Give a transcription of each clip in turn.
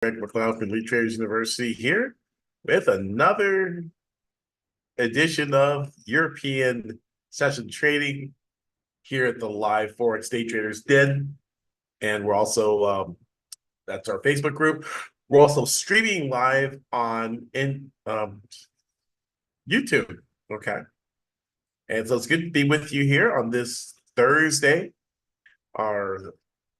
Gregory McLeod from Elite Traders University here with another edition of European session trading here at the live Forex Day Traders Den. And we're also, that's our Facebook group. We're also streaming live on YouTube. Okay. And so it's good to be with you here on this Thursday, our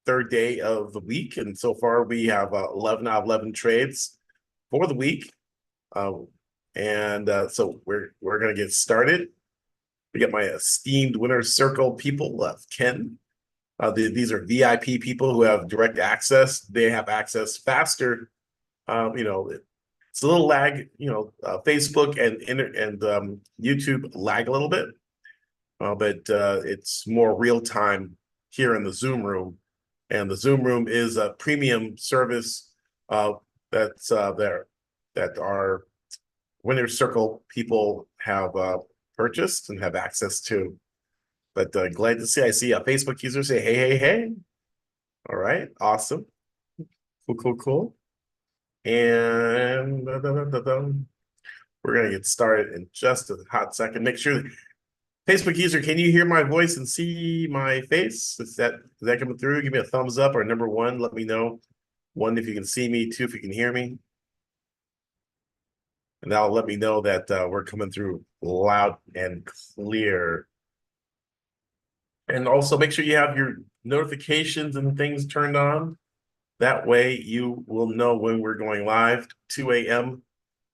third day of the week. And so far we have 11 out of 11 trades for the week. So we're going to get started. We got my esteemed winner's circle people, Ken. These are VIP people who have direct access. They have access faster. It's a little lag. Facebook and YouTube lag a little bit, but it's more real time here in the Zoom room. And the Zoom room is a premium service that's there that our winner's circle people have purchased and have access to. But glad to see, I see a Facebook user say, hey. All right, awesome. Cool. And we're going to get started in just a hot second. Make sure, Facebook user, can you hear my voice and see my face? Is that coming through? Give me a thumbs up, or number one, let me know. One, if you can see me. Two, if you can hear me. And that'll let me know that we're coming through loud and clear. And also make sure you have your notifications and things turned on. That way you will know when we're going live, 2 a.m.,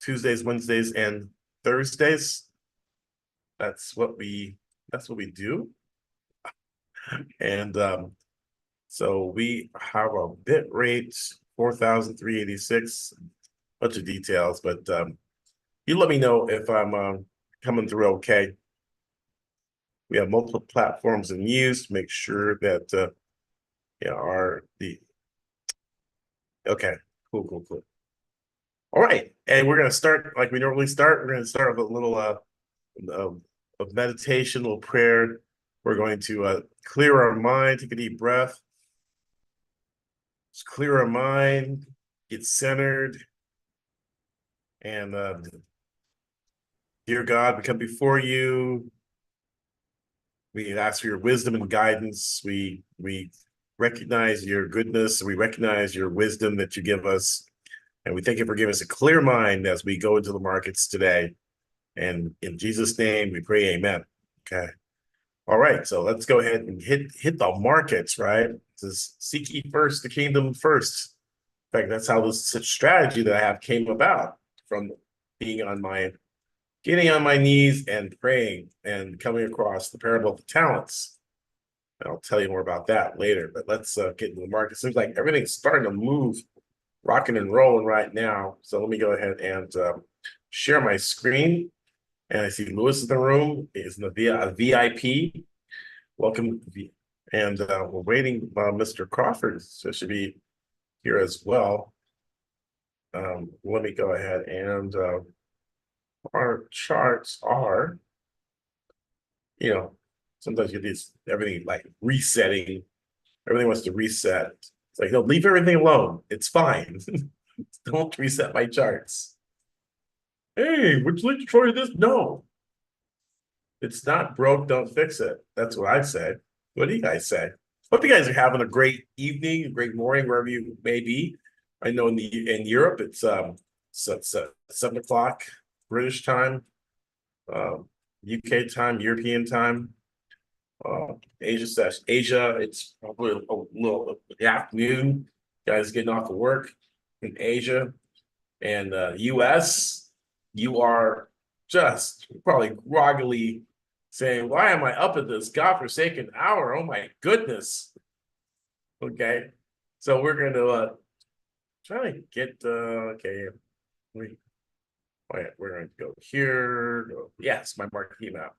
Tuesdays, Wednesdays, and Thursdays. That's what we do. And so we have a bit rate 4,386, bunch of details, but you let me know if I'm coming through okay. We have multiple platforms in use to make sure that okay, cool. All right, and we're gonna start like we normally start. We're gonna start with a little of meditation, a little prayer. We're going to clear our mind, take a deep breath. Just clear our mind, get centered, and dear God, we come before you. We ask for your wisdom and guidance. We recognize your goodness. We recognize your wisdom that you give us. And we thank you for giving us a clear mind as we go into the markets today. And in Jesus' name, we pray, amen. Okay. All right. So let's go ahead and hit the markets, right? This seek ye first the kingdom first. In fact, that's how this strategy that I have came about, from getting on my knees and praying and coming across the parable of the talents. And I'll tell you more about that later, but let's get into the market. Seems like everything's starting to move, rocking and rolling right now. So let me go ahead and share my screen. And I see Lewis in the room. He's in the VIP. Welcome. And we're waiting. Mr. Crawford should be here as well. Let me go ahead and our charts are, sometimes you do everything like resetting. Everything wants to reset. It's like, no, leave everything alone. It's fine. Don't reset my charts. Hey, would you like to try this? No. It's not broke, don't fix it. That's what I said. What do you guys say? Hope you guys are having a great evening, a great morning, wherever you may be. I know in Europe it's 7 o'clock British time, UK time, European time. Asia, it's probably a little afternoon. Guys getting off of work in Asia. And US, you are just probably groggily saying, why am I up at this godforsaken hour? Oh my goodness. Okay. So we're going to try to get, okay. We're going to go here. Yes, my market came out.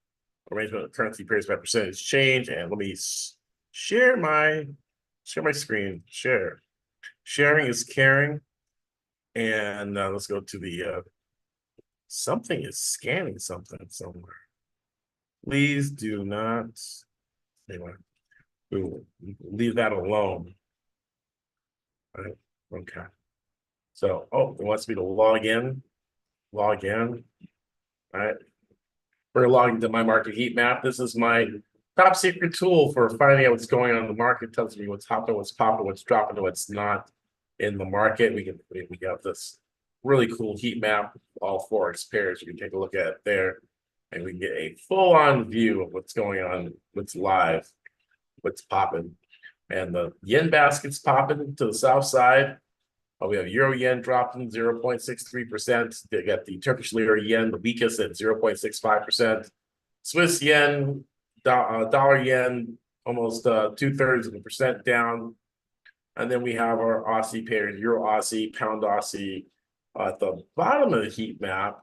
Arrangement of currency pairs by percentage change. And let me share my screen. Sharing is caring. And let's go to the something is scanning something somewhere. Please do not. Anyway, we will leave that alone. All right. Okay. So, oh, it wants me to log in. Log in. All right. We're logging to my market heat map. This is my top secret tool for finding out what's going on in the market. It tells me what's hopping, what's popping, what's dropping, what's not in the market. We got this really cool heat map, all Forex pairs. You can take a look at it there, and we can get a full-on view of what's going on, what's live, what's popping. And the yen basket's popping to the south side. We have euro yen dropping 0.63%. They got the Turkish lira yen, the weakest at 0.65%. Swiss yen, dollar yen, almost 2/3 of a percent down. And then we have our Aussie pairs, Euro Aussie, Pound Aussie at the bottom of the heat map,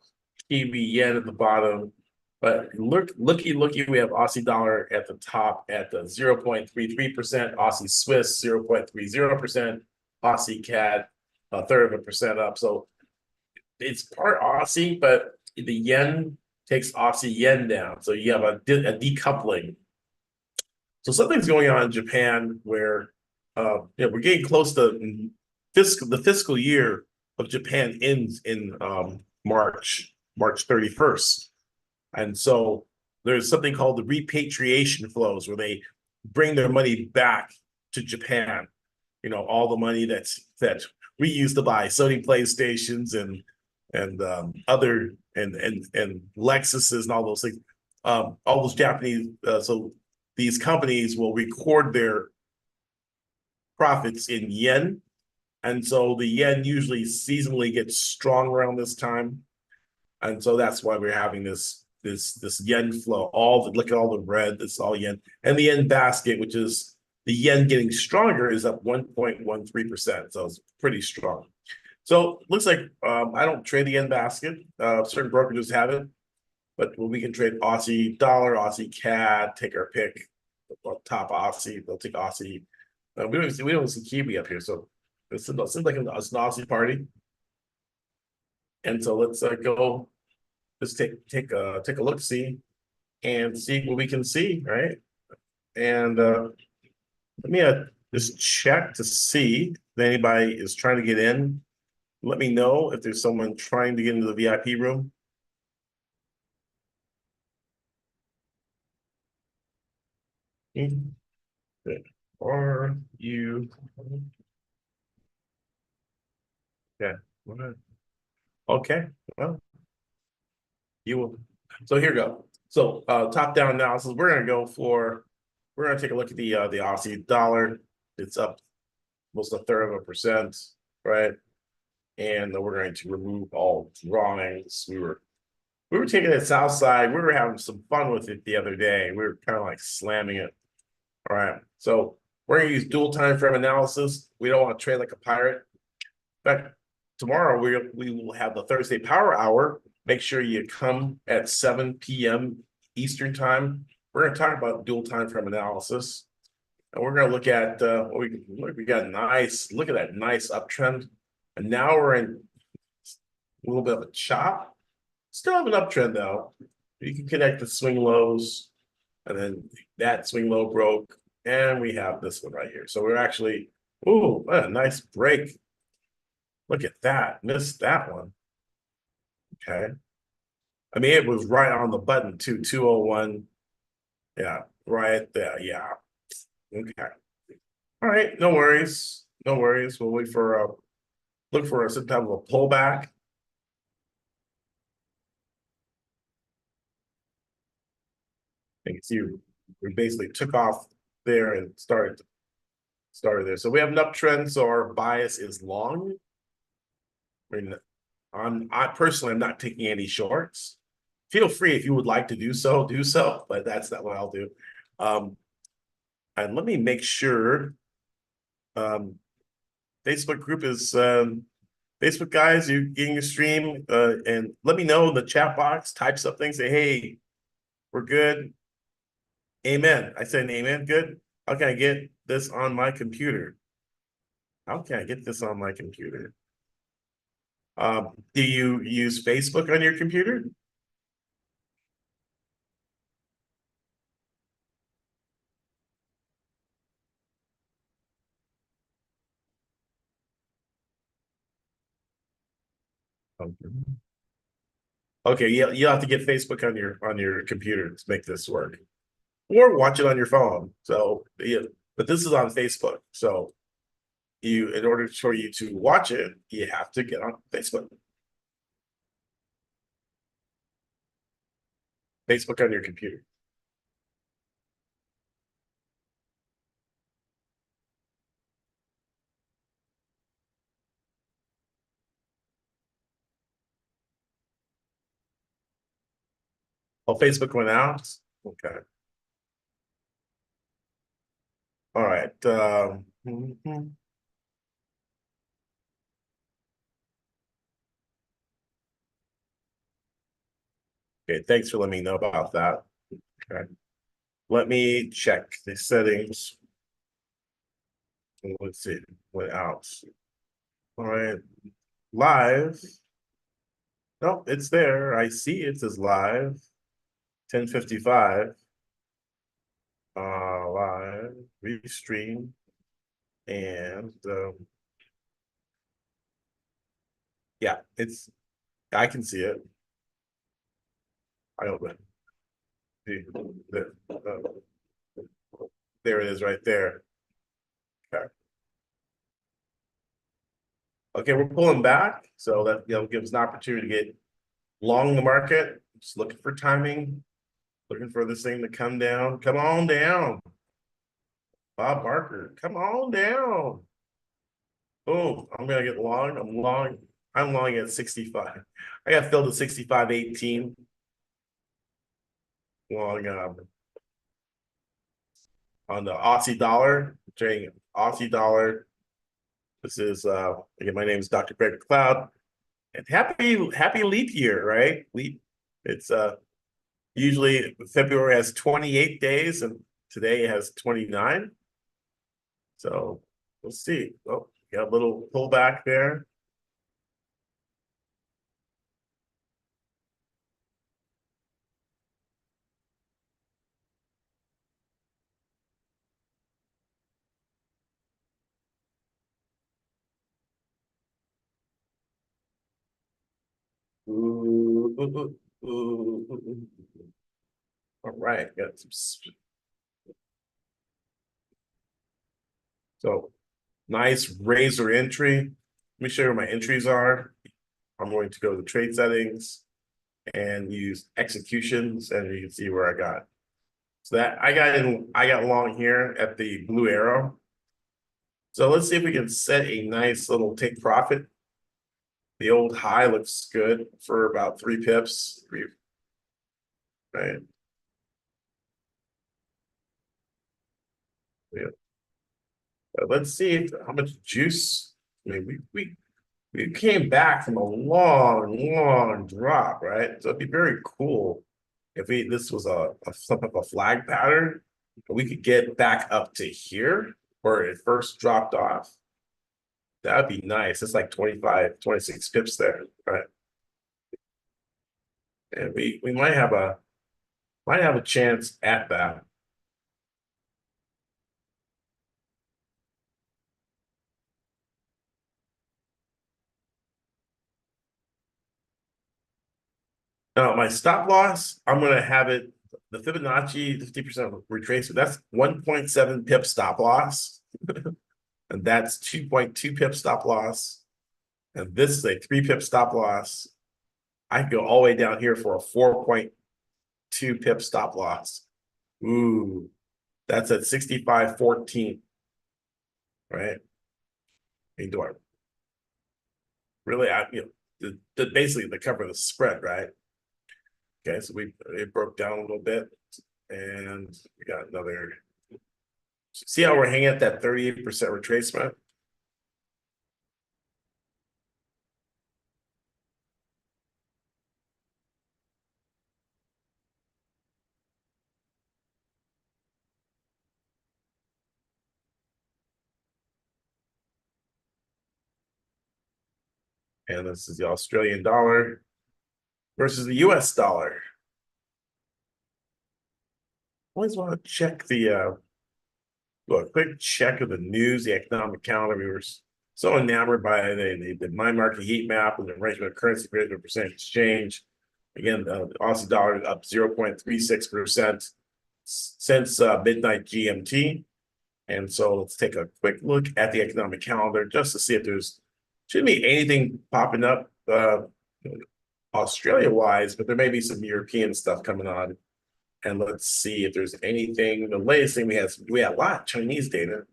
Kiwi yen at the bottom. But looky, we have Aussie dollar at the top at the 0.33%, Aussie Swiss 0.30%, Aussie CAD 1/3 of a percent up. So it's part Aussie, but the yen takes Aussie yen down. So you have a decoupling. So something's going on in Japan where we're getting close to the fiscal year of Japan ends in March 31st. And so there's something called the repatriation flows where they bring their money back to Japan. All the money that we used to buy Sony PlayStations and other and Lexuses and all those things. All those Japanese, so these companies will record their profits in yen, and so the yen usually seasonally gets strong around this time, and so that's why we're having this yen flow. Look at all the red. It's all yen, and the yen basket, which is the yen getting stronger, is up 1.13%. So it's pretty strong. So looks like I don't trade the yen basket. Certain brokerages have it, but we can trade Aussie dollar, Aussie CAD, take our pick. Top Aussie, they'll take Aussie. We don't see Kiwi up here, so it seems like an Aussie party. And so let's go. Let's take a look, see what we can see, right? And let me just check to see if anybody is trying to get in. Let me know if there's someone trying to get into the VIP room. Are you? Yeah. Okay. Well, you will. So here we go. So top-down analysis. We're gonna take a look at the Aussie dollar. It's up almost 1/3 of a percent, right? And we're going to remove all drawings. We were taking it south side. We were having some fun with it the other day. We were kind of like slamming it. All right. So we're gonna use dual time frame analysis. We don't want to trade like a pirate. But tomorrow we will have the Thursday Power Hour. Make sure you come at 7 p.m. Eastern time. We're going to talk about dual time frame analysis, and we're going to look at we got look at that nice uptrend, and now we're in a little bit of a chop. Still have an uptrend though. You can connect the swing lows, and then that swing low broke, and we have this one right here. So we're actually, ooh, what a nice break. Look at that. Missed that one. Okay. I mean, it was right on the button too. 201. Yeah, right there. Yeah. Okay. All right. No worries. No worries. We'll wait for look for some type of a pullback. I can see we basically took off there and started there. So we have an uptrend. So our bias is long. I mean, I personally am not taking any shorts. Feel free if you would like to do so, but that's not what I'll do. And let me make sure Facebook group is Facebook guys, you getting your stream, and let me know in the chat box, type something, say, hey, we're good. Amen. I said amen. Good. How can I get this on my computer? How can I get this on my computer? Do you use Facebook on your computer? Okay, yeah, you'll have to get Facebook on your computer to make this work, or watch it on your phone. So yeah, but this is on Facebook. So you, in order for you to watch it, you have to get on Facebook. Facebook on your computer. Oh, Facebook went out. Okay. All right. Okay. Thanks for letting me know about that. Okay. Let me check the settings. Let's see. Went out. All right. Live. No, it's there. I see it says live. 10:55. Live. Restream. And yeah, it's, I can see it. I open it. There it is right there. Okay. Okay, we're pulling back. So that, gives an opportunity to get long the market. Just looking for timing, looking for this thing to come down. Come on down. Bob Barker, come on down. Boom. I'm gonna get long. I'm long. I'm long at 65. I got filled at 65.18. Long on the Aussie dollar, trading Aussie dollar. This is again, my name is Dr. Gregory McLeod. And happy leap year, right? Leap. It's usually February has 28 days and today it has 29. So we'll see. Oh, got a little pullback there. Ooh, ooh, ooh, ooh, ooh. All right, got some. So nice razor entry. Let me show you where my entries are. I'm going to go to the trade settings and use executions, and you can see where I got. So that I got long here at the blue arrow. So let's see if we can set a nice little take profit. The old high looks good for about 3 pips. Right? Yeah. Let's see how much juice. I mean, we came back from a long drop, right? So it'd be very cool if this was some type of flag pattern. We could get back up to here where it first dropped off. That'd be nice. It's like 25, 26 pips there, right? And we might have a chance at that. Now, my stop loss, I'm going to have it, the Fibonacci 50% retracement, that's 1.7 pip stop loss. And that's 2.2 pip stop loss. And this is a 3 pip stop loss. I can go all the way down here for a 4.2 pip stop loss. Ooh, that's at 65.14, right? And do I really, basically the cover of the spread, right? Okay, so it broke down a little bit, and we got another. See how we're hanging at that 38% retracement? And this is the Australian dollar versus the US dollar. Always want to check the do a quick check of the news, the economic calendar. so enamored by the my market heat map and the arrangement of currency grid and percentage exchange. Again, the Aussie dollar is up 0.36% since midnight GMT. And so let's take a quick look at the economic calendar just to see if there's shouldn't be anything popping up Australia wise, but there may be some European stuff coming on. And let's see if there's anything. The latest thing we had a lot of Chinese data.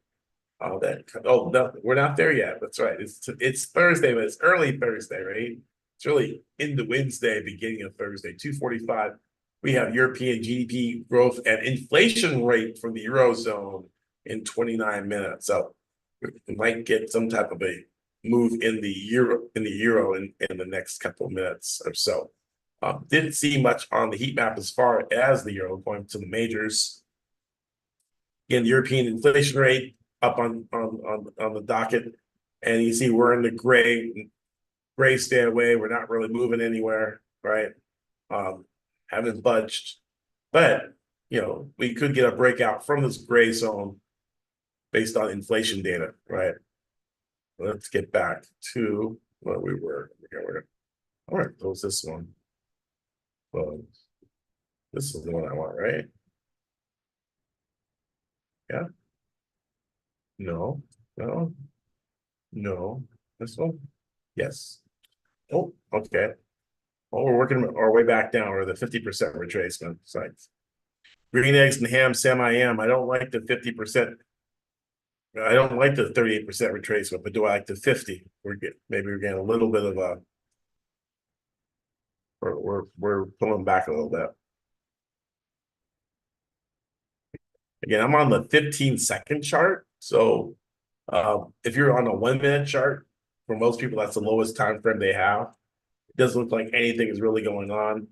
Oh no, we're not there yet. That's right. It's Thursday, but it's early Thursday, right? It's really into Wednesday, beginning of Thursday, 2:45. We have European GDP growth and inflation rate from the Eurozone in 29 minutes. So we might get some type of a move in the euro in the next couple of minutes or so. Didn't see much on the heat map as far as the euro going to the majors. Again, the European inflation rate up on the docket, and you see we're in the gray stay away. We're not really moving anywhere, right? Haven't budged, but we could get a breakout from this gray zone based on inflation data, right? Let's get back to where we were. All right, close this one. Well, this is the one I want, right? Yeah. No, no, no. This one? Yes. Oh, okay. Oh, we're working our way back down. We're the 50% retracement sites. Green eggs and ham, semi-am. I don't like the 50%. I don't like the 38% retracement, but do I like the 50? Maybe we're getting a little bit of a. We're pulling back a little bit. Again, I'm on the 15-second chart. So if you're on a 1-minute chart, for most people, that's the lowest time frame they have. It doesn't look like anything is really going on.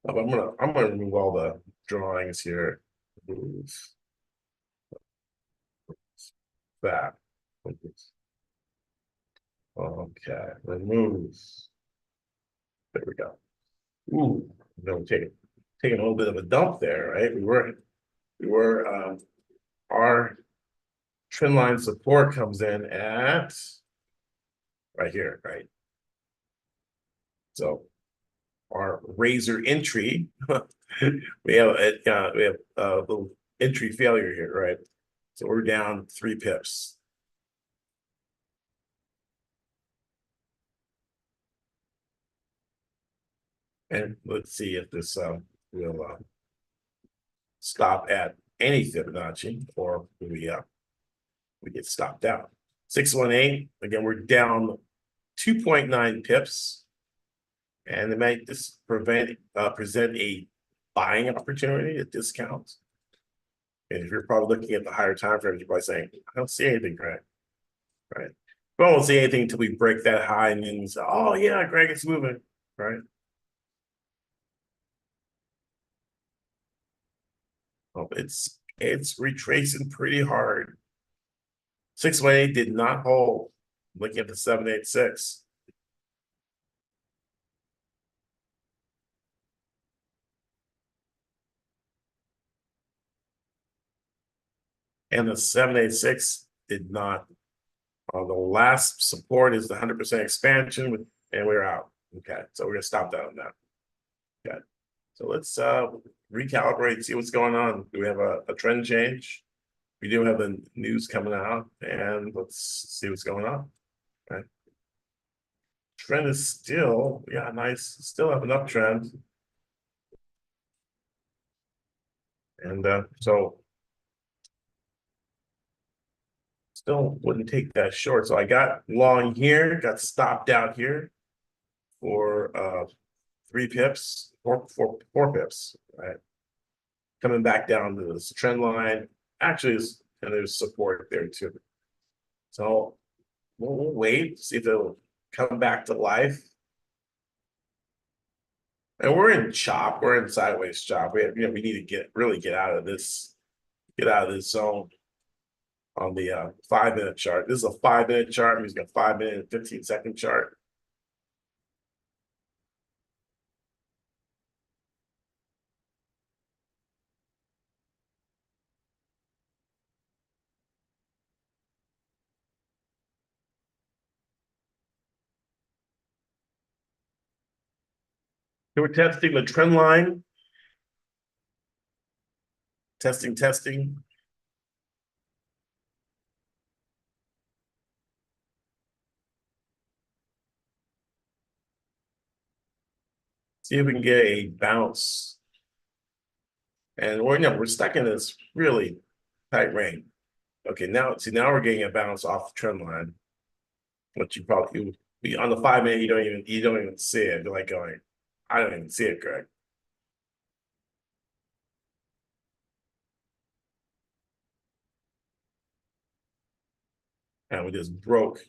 I'm gonna remove all the drawings here. Remove that. Okay, remove. There we go. Ooh, taking a little bit of a dump there, right? Our trend line support comes in at right here, right? So our razor entry, we have a little entry failure here, right? So we're down 3 pips. And let's see if this will stop at any Fibonacci, or we get stopped out. 618, again, we're down 2.9 pips, and it might just present a buying opportunity at discounts. And if you're probably looking at the higher time frames, you're probably saying, I don't see anything, Greg. Right? We won't see anything until we break that high, and then say, oh yeah, Greg, it's moving, right? Oh, it's retracing pretty hard. 618 did not hold. Looking at the 786. And the 786 did not. The last support is the 100% expansion, and we're out. Okay, so we're gonna stop that on that. Okay, so let's recalibrate, see what's going on. Do we have a trend change? We do have the news coming out, and let's see what's going on. Okay. Trend is still, yeah, nice. Still have an uptrend. And so still wouldn't take that short. So I got long here, got stopped out here for 3 pips, four pips, right? Coming back down to this trend line. Actually, and there's support there too. So we'll wait, see if it'll come back to life. And we're in chop, we're in sideways chop. We need to really get out of this zone on the 5-minute chart. This is a 5-minute chart. We've got 5-minute and 15-second chart. So we're testing the trend line. Testing, testing. See if we can get a bounce. And we're stuck in this really tight range. Okay, now see now we're getting a bounce off the trend line. But you probably be on the 5 minute, you don't even see it. You're like going, I don't even see it, Greg. And we just broke.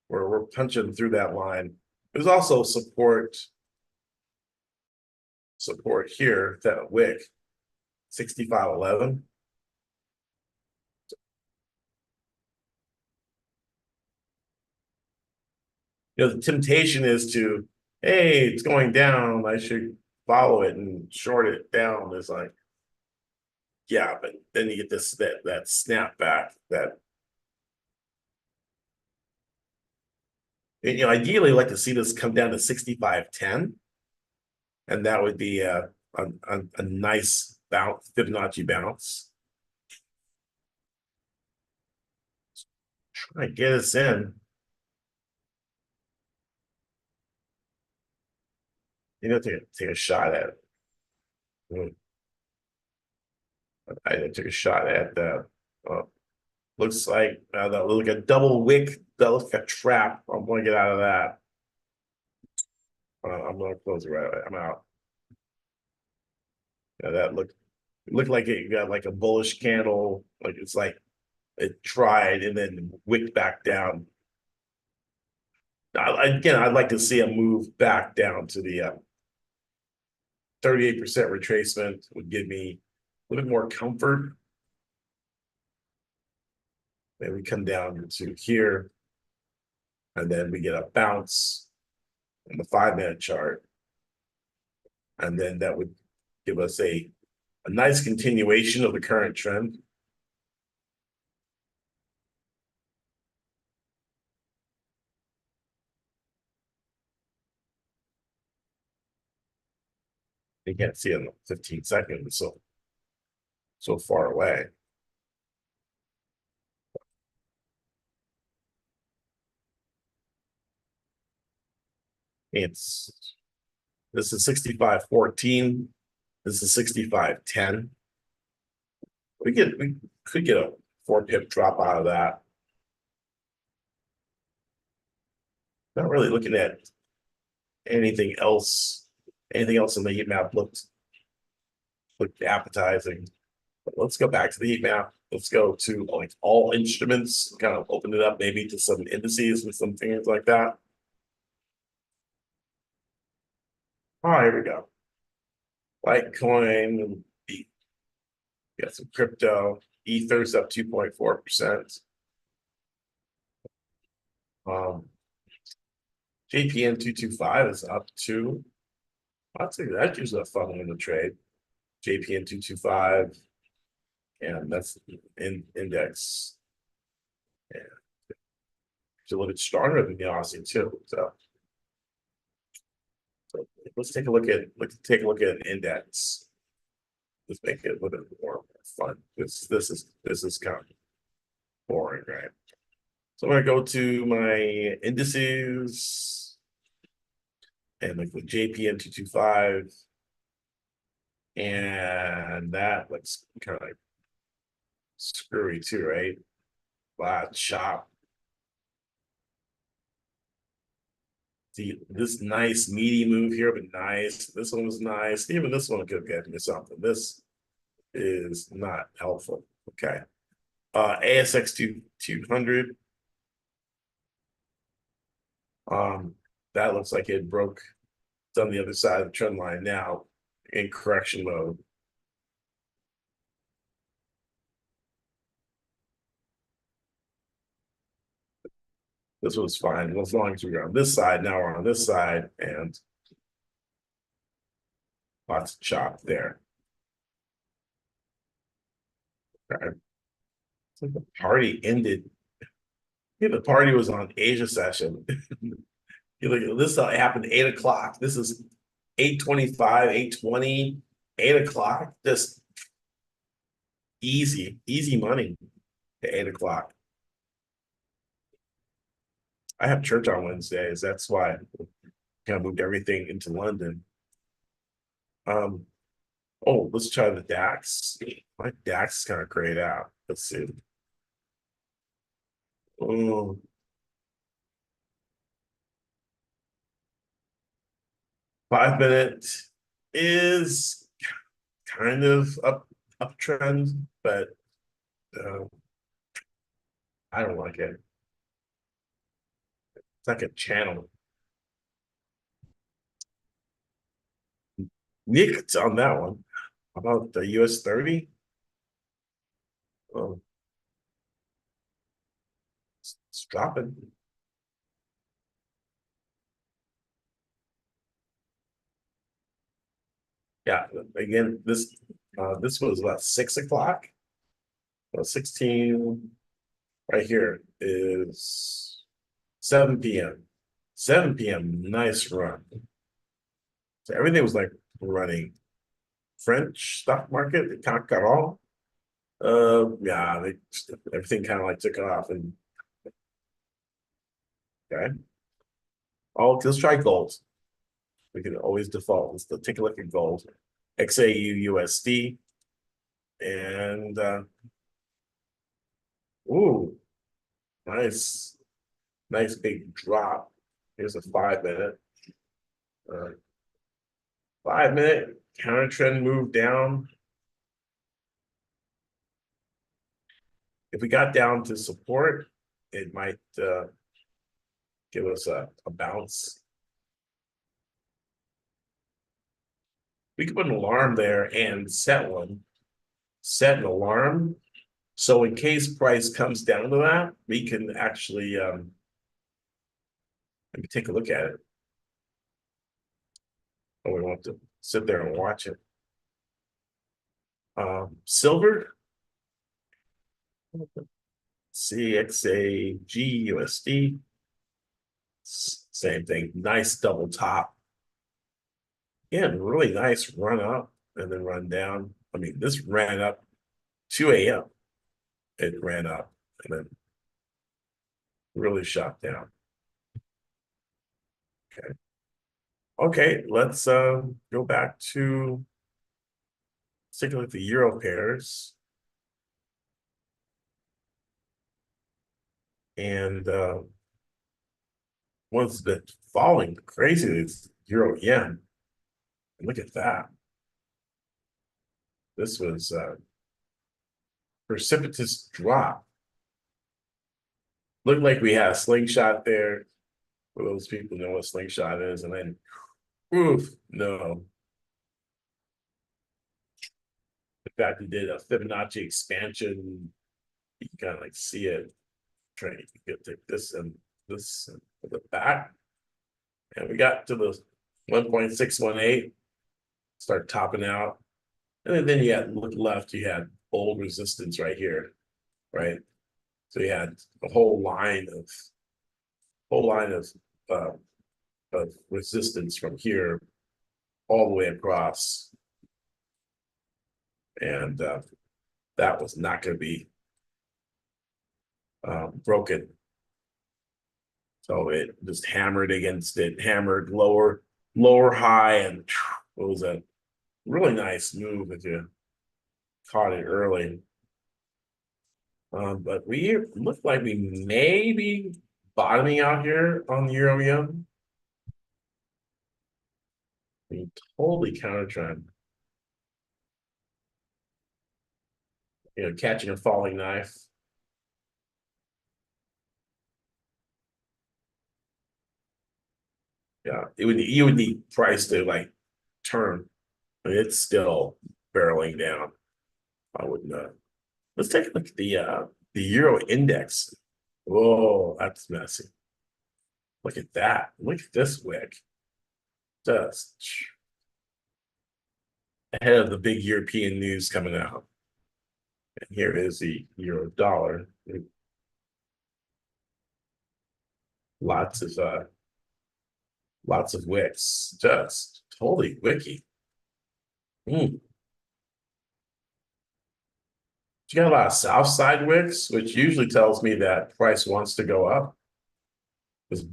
We're punching through that line. There's also support here, that wick, 65.11. The temptation is to, hey, it's going down. I should follow it and short it down. It's like, yeah, but then you get that snap back that ideally like to see this come down to 65.10, and that would be a nice bounce, Fibonacci bounce. Try to get us in. Take a shot at it. I took a shot at that. Looks like that look like a double wick. That looks like a trap. I'm going to get out of that. I'm going to close it right away. I'm out. Yeah, that looked like it got like a bullish candle. Like it's like it tried and then wicked back down. Again, I'd like to see a move back down to the 38% retracement would give me a little bit more comfort. Then we come down to here, and then we get a bounce in the 5 minute chart. And then that would give us a nice continuation of the current trend. You can't see it in 15 seconds, so far away. This is 65.14. This is 65.10. We could get a 4 pip drop out of that. Not really looking at anything else. Anything else in the heat map looked appetizing. But let's go back to the heat map. Let's go to like all instruments, kind of open it up maybe to some indices and some things like that. Oh, here we go. Litecoin, got some crypto. Ether's up 2.4%. JPN 225 is up too. That's usually a fun one to trade. JPN 225, and that's index. Yeah. It's a little bit stronger than the Aussie too. So let's take a look at an index. Let's make it a little bit more fun. This is kind of boring, right? So I'm gonna go to my indices and look with JPN 225, and that looks kind of like screwy too, right? Flat chop. See this nice meaty move here, but nice. This one was nice. Even this one could get me something. This is not helpful. Okay. ASX 200. That looks like it broke. It's on the other side of the trend line now in correction mode. This was fine as long as we were on this side. Now we're on this side, and lots of chop there. Okay. It's like the party ended. Yeah, the party was on Asia session. You look at this happened at 8 o'clock. This is 8:25, 8:20, 8 o'clock, just easy money at 8 o'clock. I have church on Wednesdays. That's why I kind of moved everything into London. Um, oh, let's try the DAX. My DAX is kind of grayed out. Let's see. Oh, 5 minute is kind of uptrend, but uh, I don't like it. It's like a channel. Nicked on that one. How about the US 30? Oh, it's dropping. Yeah, again, this was about 6 o'clock. 16 right here is 7 p.m. 7 p.m. Nice run. So everything was like running. French stock market, it kind of got all. Yeah, everything kind of like took off and okay. Oh, let's try gold. We can always default. Let's take a look at gold. XAU USD and ooh, nice, nice big drop. Here's a 5 minute. 5 minute counter trend move down. If we got down to support, it might give us a bounce. We could put an alarm there and set one. Set an alarm. So in case price comes down to that, we can actually maybe take a look at it. Or we want to sit there and watch it. Silver, CXA GUSD, same thing. Nice double top. Yeah, really nice run up and then run down. I mean, this ran up 2 a.m. It ran up and then really shot down. Okay. Okay, let's go back to take a look at the euro pairs. And one's been falling crazy. It's euro yen. Look at that. This was a precipitous drop. Looked like we had a slingshot there. For those people who know what slingshot is, and then oof, no. The fact he did a Fibonacci expansion, you can kind of like see it. Trying to get to this and the back. And we got to the 1.618, start topping out. And then you had look left, you had old resistance right here, right? So you had a whole line uh, of resistance from here all the way across. And that was not going to be broken. So it just hammered against it, hammered lower high, and it was a really nice move if you caught it early. But we look like we may be bottoming out here on the euro yen. Totally counter trend. You know, catching a falling knife. Yeah, you would need price to like turn. I mean, it's still barreling down. I wouldn't. Let's take a look at the euro index. Whoa, that's messy. Look at that. Look at this wick. Just ahead of the big European news coming out. And here is the euro dollar. Lots of wicks. Just Holy wiki. You got a lot of South Side wicks, which usually tells me that price wants to go up because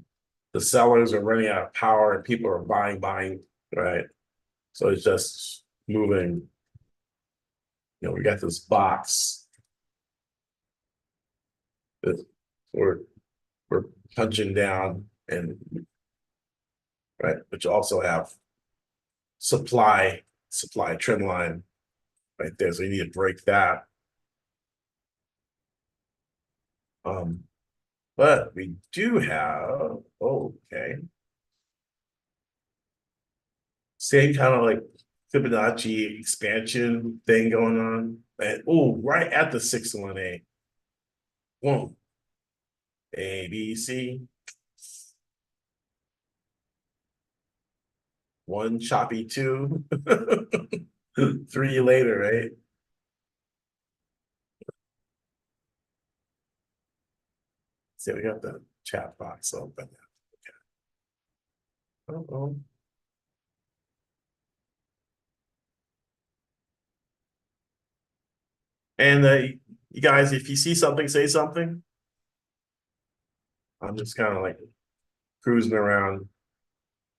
the sellers are running out of power and people are buying, right? So it's just moving. We got this box that we're punching down and right, but you also have supply trend line right there. So you need to break that. But we do have, okay. Same kind of like Fibonacci expansion thing going on. And right at the 618. Boom. A, B, C. One choppy two. 3 later, right? See, we got the chat box open. Okay. Uh-oh. And you guys, if you see something, say something. I'm just kind of like cruising around.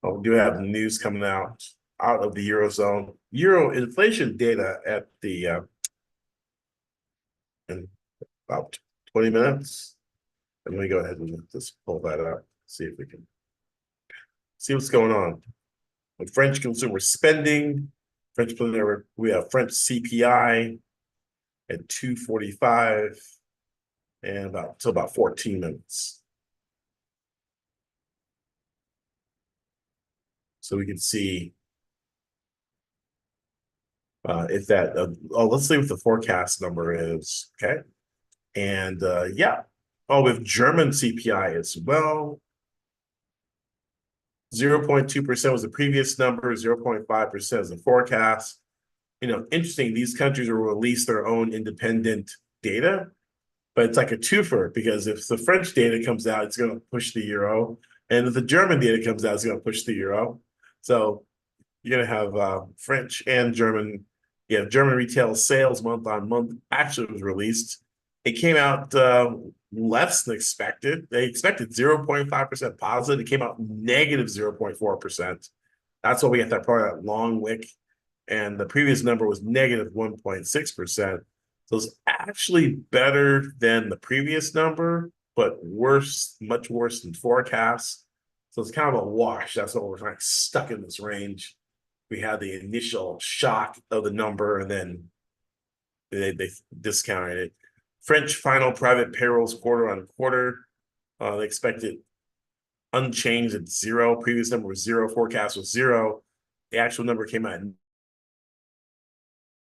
Oh, we do have the news coming out of the Eurozone. Euro inflation data at the in about 20 minutes. And let me go ahead and just pull that up, see if we can see what's going on. With French consumer spending, we have French CPI at 245 and about 14 minutes. So we can see if that, let's see what the forecast number is, okay? And yeah, with German CPI as well, 0.2% was the previous number, 0.5% is the forecast. Interesting, these countries will release their own independent data, but it's like a twofer because if the French data comes out, it's going to push the euro. And if the German data comes out, it's going to push the euro. So you're going to have French and German. Yeah, German retail sales month on month actually was released. It came out less than expected. They expected 0.5% positive. It came out negative 0.4%. That's why we got that part of that long wick. And the previous number was negative 1.6%. So it's actually better than the previous number, but worse, much worse than forecast. So it's kind of a wash. That's what we're kind of stuck in this range. We had the initial shock of the number, and then they discounted it. French final private payrolls quarter on quarter. They expected unchanged at 0. Previous number was 0. Forecast was 0. The actual number came out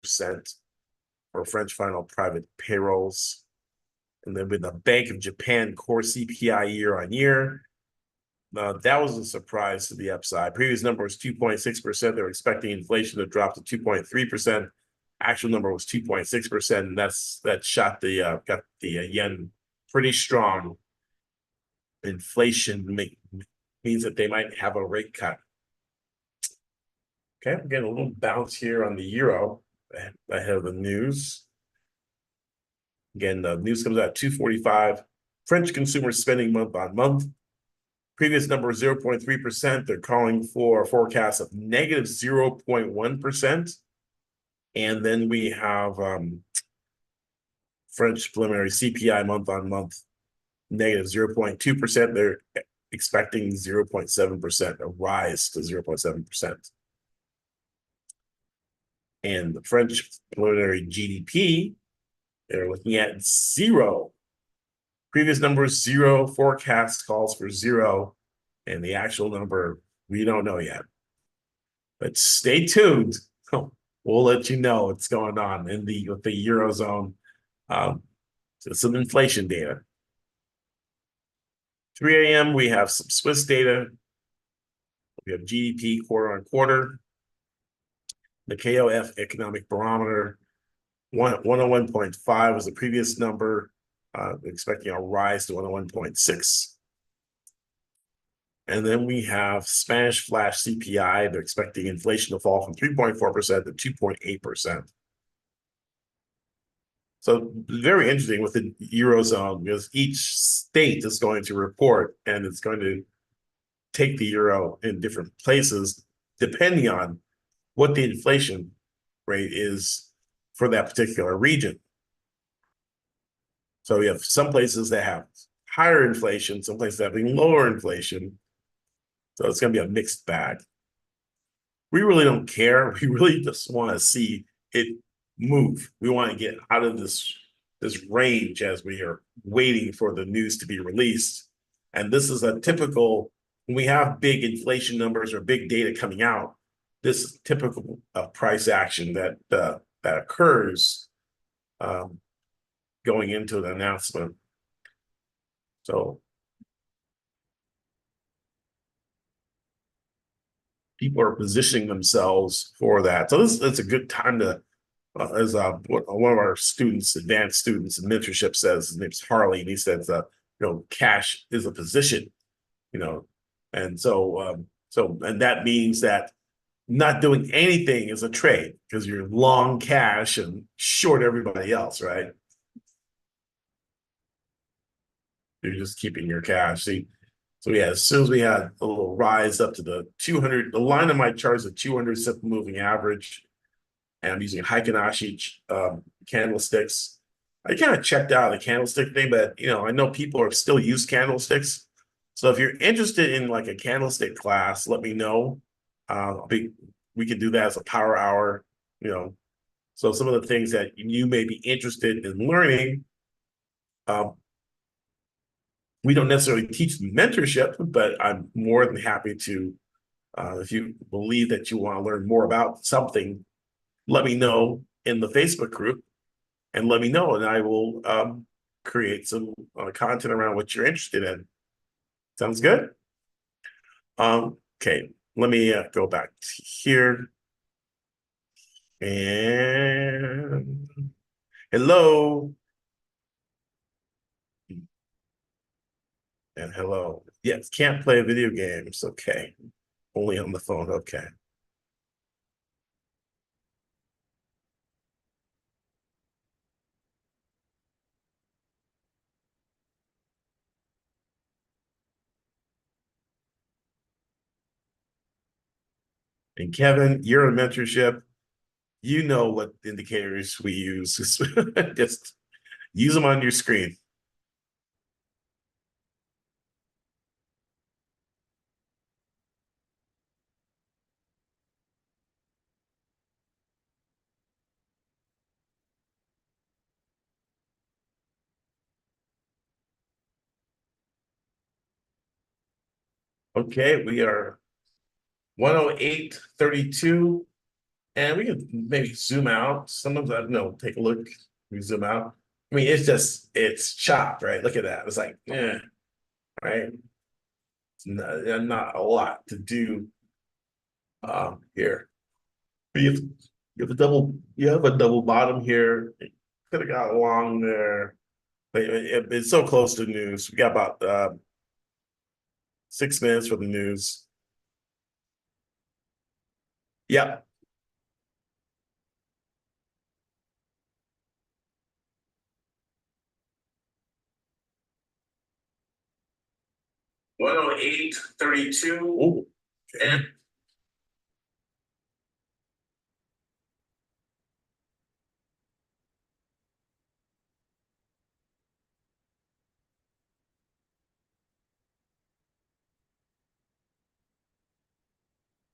percent for French final private payrolls. And then with the Bank of Japan core CPI year on year, that was a surprise to the upside. Previous number was 2.6%. They were expecting inflation to drop to 2.3%. Actual number was 2.6%, and that shot the got the yen pretty strong. Inflation means that they might have a rate cut. Okay, we're getting a little bounce here on the euro ahead of the news. Again, the news comes out at 2:45. French consumer spending month on month. Previous number was 0.3%. They're calling for a forecast of negative 0.1%. And then we have French preliminary CPI month on month, negative 0.2%. They're expecting 0.7%, a rise to 0.7%. And the French preliminary GDP, they're looking at 0. Previous number is 0. Forecast calls for 0. And the actual number, we don't know yet. But stay tuned. We'll let you know what's going on with the Eurozone. So some inflation data. 3 a.m. we have some Swiss data. We have GDP quarter on quarter. The KOF economic barometer, 101.5 was the previous number. Expecting a rise to 101.6. And then we have Spanish flash CPI. They're expecting inflation to fall from 3.4% to 2.8%. So very interesting with the Eurozone because each state is going to report and it's going to take the euro in different places depending on what the inflation rate is for that particular region. So we have some places that have higher inflation, some places having lower inflation. So it's going to be a mixed bag. We really don't care. We really just want to see it move. We want to get out of this range as we are waiting for the news to be released. And this is a typical, when we have big inflation numbers or big data coming out, this is typical price action that occurs going into an announcement. So people are positioning themselves for that. So this it's a good time to, as one of our students, advanced students in mentorship says, his name's Harley, and he says, cash is a position, you know, and and that means that not doing anything is a trade because you're long cash and short everybody else, right? You're just keeping your cash. See, so yeah, as soon as we had a little rise up to the 200, the line of my chart is a 200 simple moving average, and I'm using Heikin-Ashi candlesticks. I kind of checked out the candlestick thing, but I know people are still use candlesticks. So if you're interested in like a candlestick class, let me know. We can do that as a power hour. You know, so some of the things that you may be interested in learning. We don't necessarily teach mentorship, but I'm more than happy to, if you believe that you want to learn more about something, let me know in the Facebook group and let me know, and I will create some content around what you're interested in. Sounds good? Okay, let me go back here. And hello. And hello. Yes, can't play video games. Okay. Only on the phone. Okay. And Kevin, you're in mentorship. You know what indicators we use. Just use them on your screen. Okay, we are 108.32, and we can maybe zoom out. Sometimes I know, take a look. We zoom out. I mean, it's chopped, right? Look at that. It's like, right? It's not a lot to do here. You have a double bottom here. Could have got along there. But it's so close to news. We got about 6 minutes for the news. Yep. 108.32. And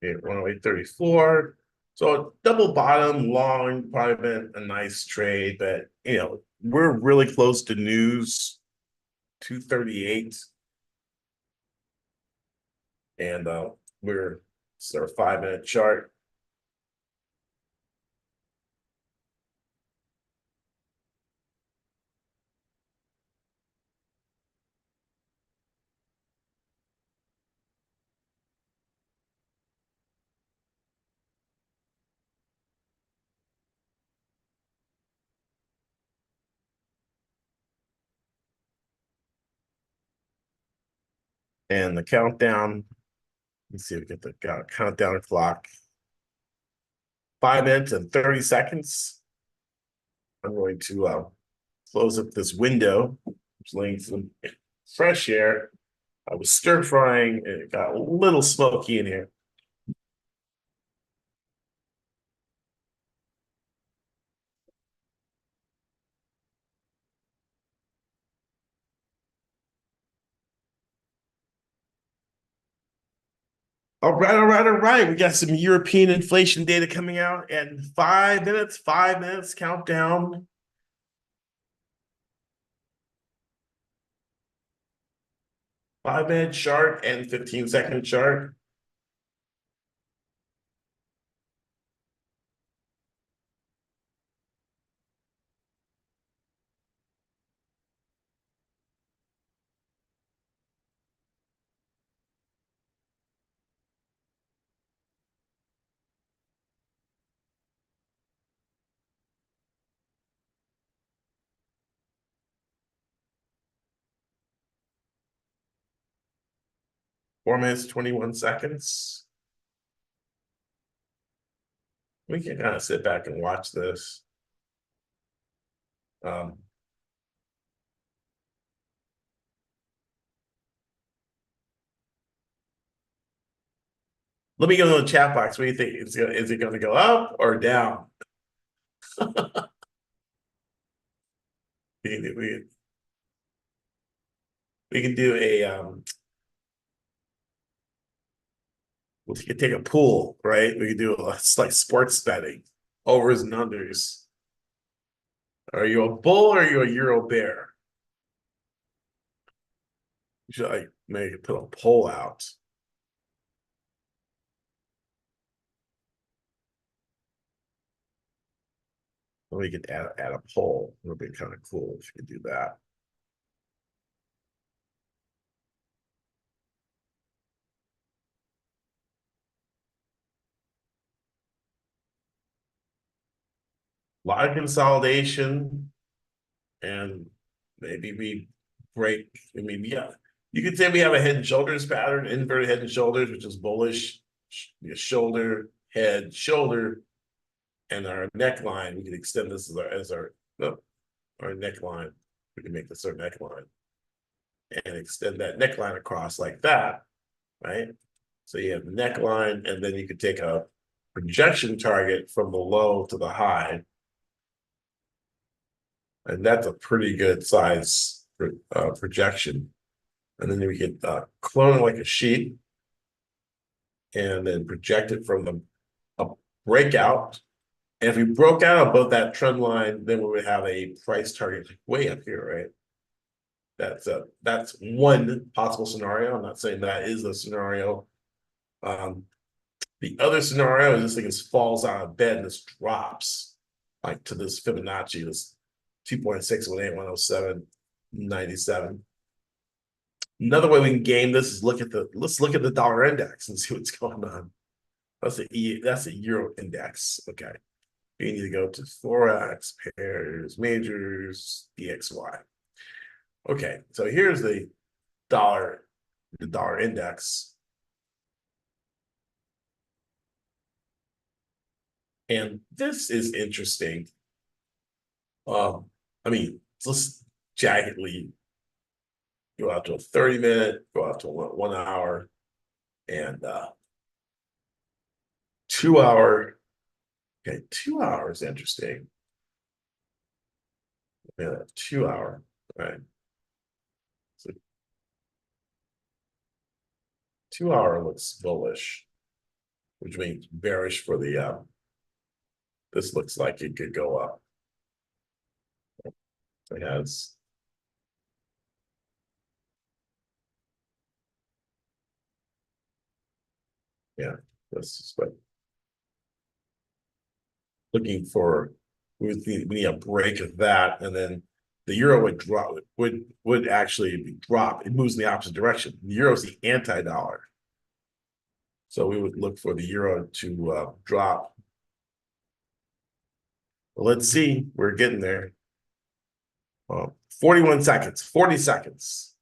okay, 108.34. So double bottom long, probably been a nice trade, but we're really close to news, 238. And we're it's our 5 minute chart. And the countdown, let's see if we get the countdown clock. 5 minutes and 30 seconds. I'm going to close up this window, just letting some fresh air. I was stir frying and it got a little smoky in here. All right, all right, all right. We got some European inflation data coming out in 5 minutes, 5 minutes, countdown. 5 minute chart and 15-second chart. Four minutes, 21 seconds. We can kind of sit back and watch this. Um, Let me go to the chat box. What do you think? Is it going to go up or down? We can do, we can do a we could take a pool, right? We could do it's like sports betting, overs and unders. Are you a bull or are you a Euro bear? Should I maybe put a poll out? We could add a poll. It would be kind of cool if you could do that. A lot of consolidation, and maybe we break. I mean, yeah, you could say we have a head and shoulders pattern, inverted head and shoulders, which is bullish. Shoulder, head, shoulder, and our neckline. We can extend this as our no, our neckline. We can make this our neckline and extend that neckline across like that, right? So you have the neckline, and then you could take a projection target from the low to the high. And that's a pretty good size projection. And then we could clone it like a sheet and then project it from a breakout. And if we broke out above that trend line, then we would have a price target way up here, right? That's one possible scenario. I'm not saying that is the scenario. The other scenario is this thing falls out of bed and this drops like to this Fibonacci, this 2.618, 107.97. Another way we can game this is let's look at the dollar index and see what's going on. That's the euro index. Okay. We need to go to Forex, pairs, majors, DXY. Okay, so here's the dollar index. And this is interesting. I mean, let's jaggedly go out to a 30-minute, go out to 1 hour, and 2 hour. Okay, 2 hours, interesting. Yeah, 2 hour, right? So 2 hour looks bullish, which means bearish for the this looks like it could go up. It has yeah, this is what looking for. We need a break of that, and then the euro would drop. Would actually drop. It moves in the opposite direction. The euro is the anti-dollar, so we would look for the euro to drop. Well, let's see. We're getting there. 41 seconds. 40 seconds.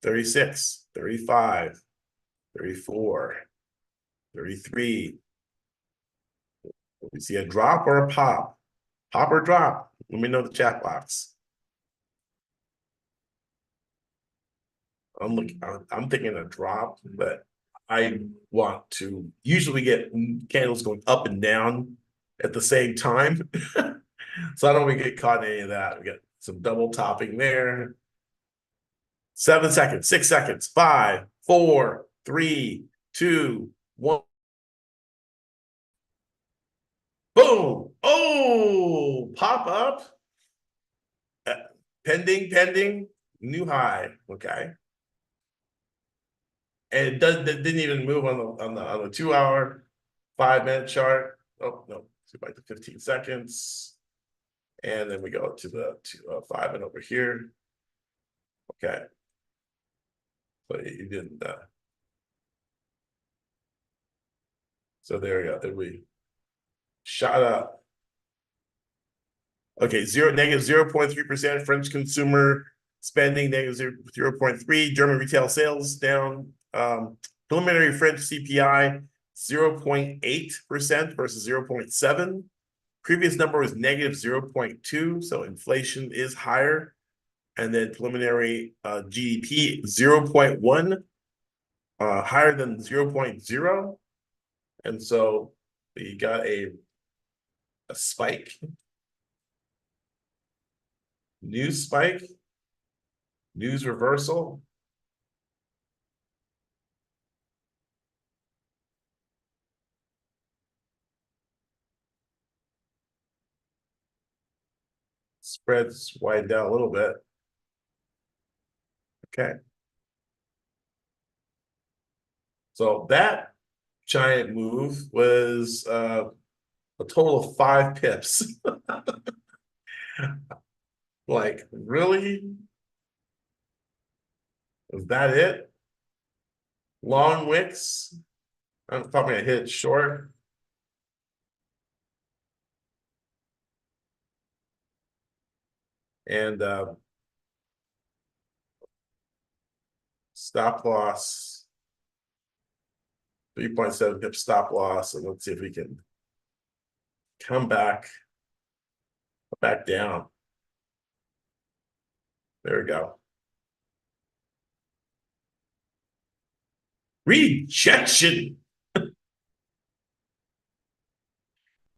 36, 35, 34, 33. We see a drop or a pop? Pop or drop? Let me know in the chat box. I'm thinking a drop, but I want to usually get candles going up and down at the same time. So I don't want to get caught in any of that. We got some double topping there. 7 seconds, 6 seconds, 5, 4, 3, 2, 1. Boom! Oh, pop up. Pending, new high. Okay. And it didn't even move on the 2 hour, 5 minute chart. Oh no, let's go back to 15 seconds. And then we go to the 5 minute over here. Okay. But you didn't so there we go. Then we shot up. Okay, negative 0.3%. French consumer spending negative 0.3. German retail sales down. Preliminary French CPI 0.8% versus 0.7. Previous number was negative 0.2, so inflation is higher. And then preliminary GDP 0.1, higher than 0.0. And so we got a spike. News spike. News reversal. Spreads widened out a little bit. Okay. So that giant move was a total of 5 pips. Like, really? Is that it? Long wicks? I'm probably gonna hit it short. And stop loss 3.7 pip stop loss, and let's see if we can come back down. There we go. Rejection.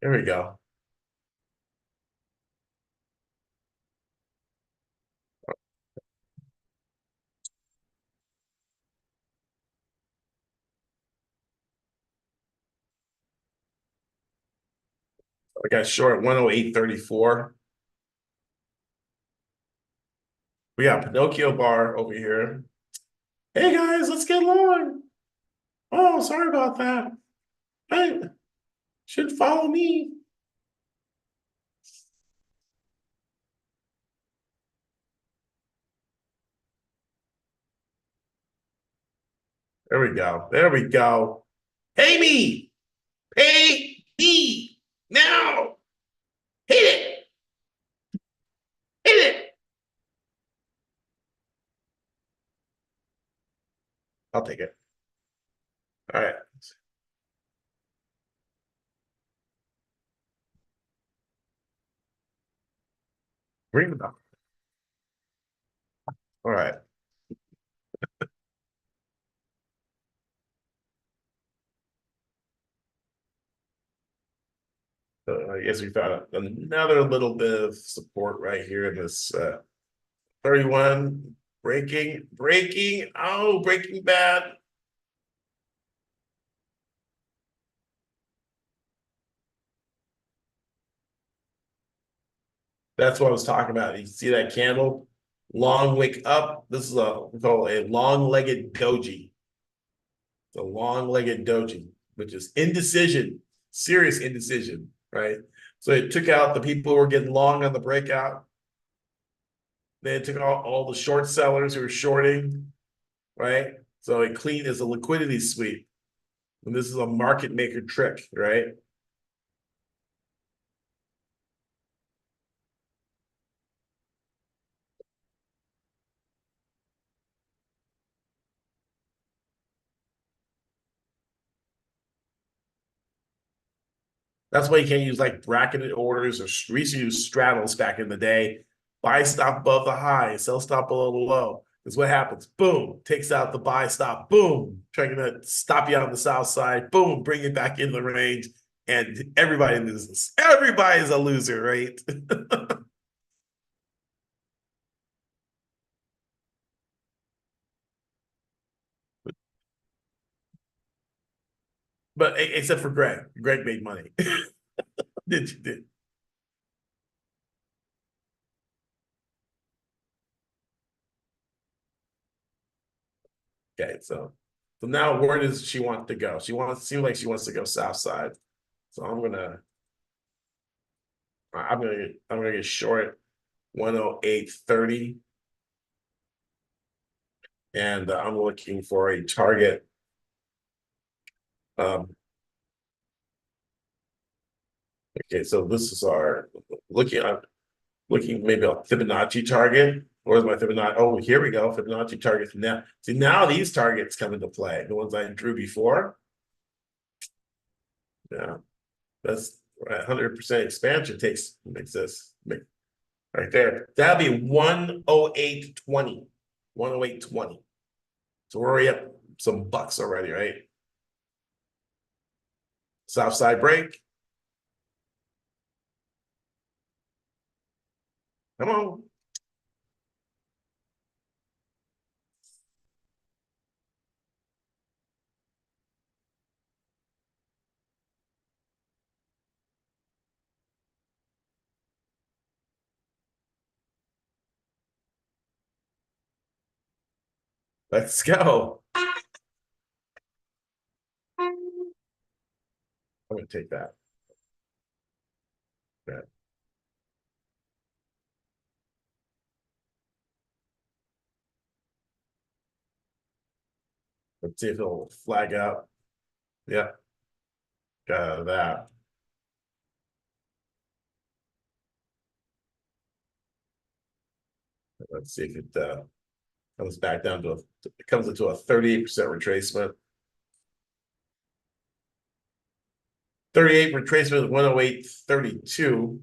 There we go. I got short 108.34. We got Pinocchio bar over here. Hey guys, let's get long. Oh, sorry about that. Hey, should follow me. There we go. There we go. Pay me. Pay me now. Hit it. Hit it. I'll take it. All right. Bring it up. All right. So I guess we found another little bit of support right here in this 31. Breaking. Oh, breaking bad. That's what I was talking about. You see that candle? Long wick up. This is we call a long-legged doji. The long-legged doji, which is indecision, serious indecision, right? So it took out the people who were getting long on the breakout. Then it took out all the short sellers who were shorting, right? So it cleaned as a liquidity sweep. And this is a market maker trick, right? That's why you can't use like bracketed orders, or we used to use straddles back in the day. Buy stop above the high, sell stop below the low. Is what happens. Boom, takes out the buy stop. Boom, trying to stop you on the south side. Boom, bring it back in the range, and everybody loses. Everybody's a loser, right? But except for Greg. Greg made money. Did you did? Okay, so now where does she want to go? Seems like she wants to go south side. So I'm gonna get short 108.30, and I'm looking for a target. Um, okay, so this is our looking maybe a Fibonacci target. Where's my Fibonacci? Oh, here we go. Fibonacci targets now. See, now these targets come into play. The ones I drew before. Yeah, that's 100% expansion makes this right there. That'll be 108.20. 108.20. So we're already up some bucks already, right? South side break. Come on. Let's go. I'm gonna take that. Yeah. Let's see if it'll flag out. Yeah, got that. Let's see if it comes back down to it comes into a 38% retracement. 38 retracement, 108.32.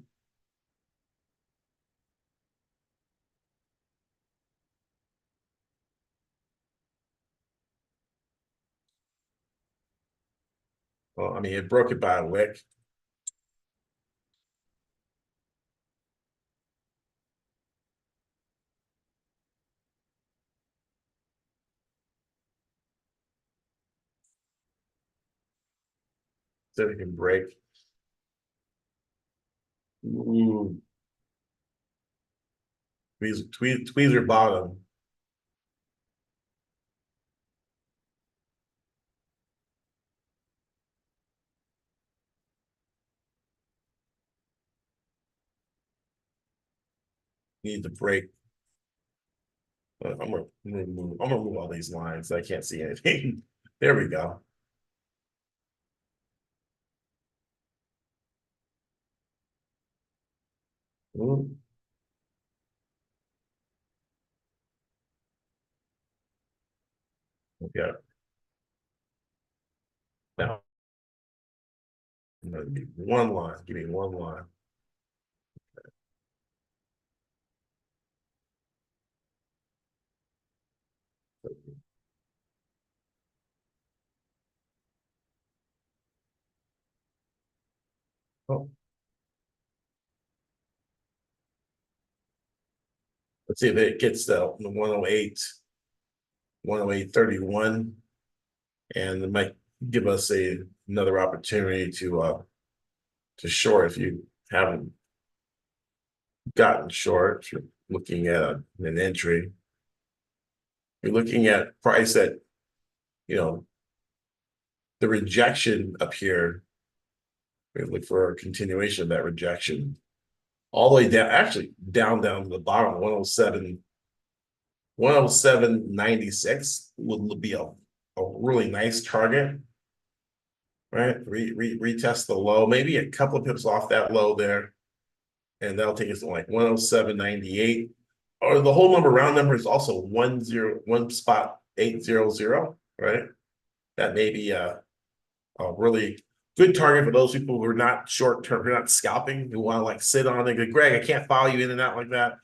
Well, I mean, it broke it by a wick. So it can break. Ooh. Tweezer bottom. Need to break. I'm gonna remove all these lines. I can't see anything. There we go. Ooh. Okay. Now, give me one line. Give me one line. Oh, let's see if it gets the 108, 108.31, and it might give us another opportunity to short if you haven't gotten short. If you're looking at an entry, you're looking at price at, you know, the rejection up here. We look for a continuation of that rejection all the way down, actually down to the bottom, 107, 107.96 would be a really nice target, right? Retest the low, maybe a couple of pips off that low there, and that'll take us to like 107.98. Or the whole number, round number is also 101 spot 800, right? That may be a really good target for those people who are not short term, who are not scalping, who want to like sit on it. Like, Greg, I can't follow you in and out like that.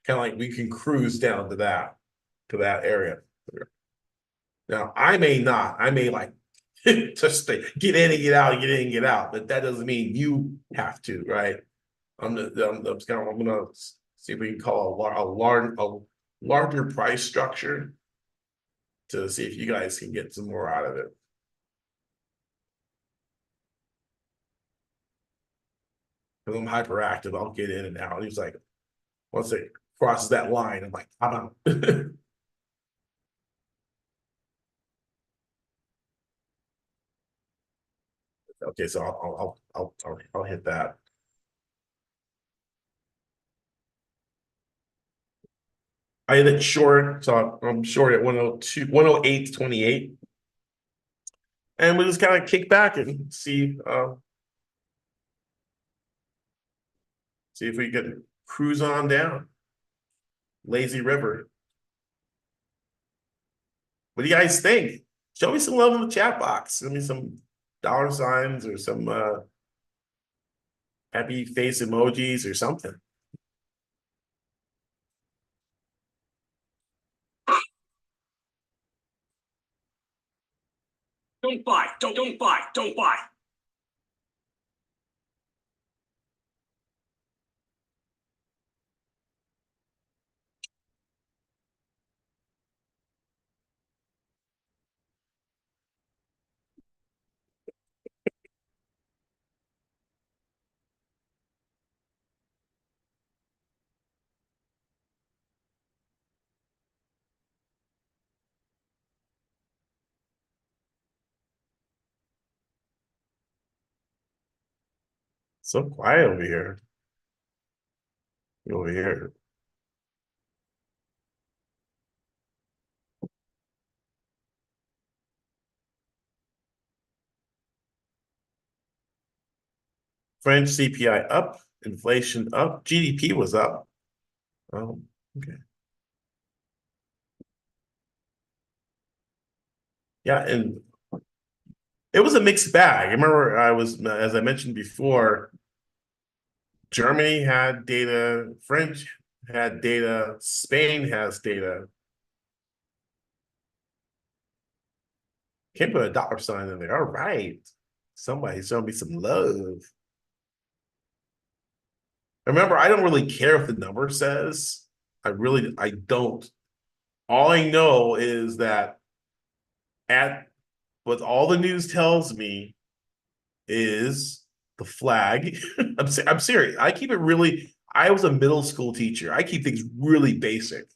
Kind of like we can cruise down to that area. Now, I may not. I may like just get in and get out, get in and get out. But that doesn't mean you have to, right? I'm gonna see if we can call a larger price structure to see if you guys can get some more out of it. Because I'm hyperactive, I'll get in and out. He's like, once it crosses that line, I'm like, I'm out. Okay, so I'll hit that. I hit it short, so I'm short at 102, 108.28. And we just kind of kick back and see if we can cruise on down. Lazy River. What do you guys think? Show me some love in the chat box. Send me some dollar signs or some happy face emojis or something. Don't buy, don't buy, don't buy. So quiet over here. Over here. French CPI up, inflation up, GDP was up. Oh, okay. Yeah, and it was a mixed bag. I remember as I mentioned before, Germany had data, French had data, Spain has data. Can't put a dollar sign in there. All right. Somebody's showing me some love. Remember, I don't really care if the number says. I don't. All I know is that at what all the news tells me is the flag. I'm serious. I keep it really. I was a middle school teacher. I keep things really basic,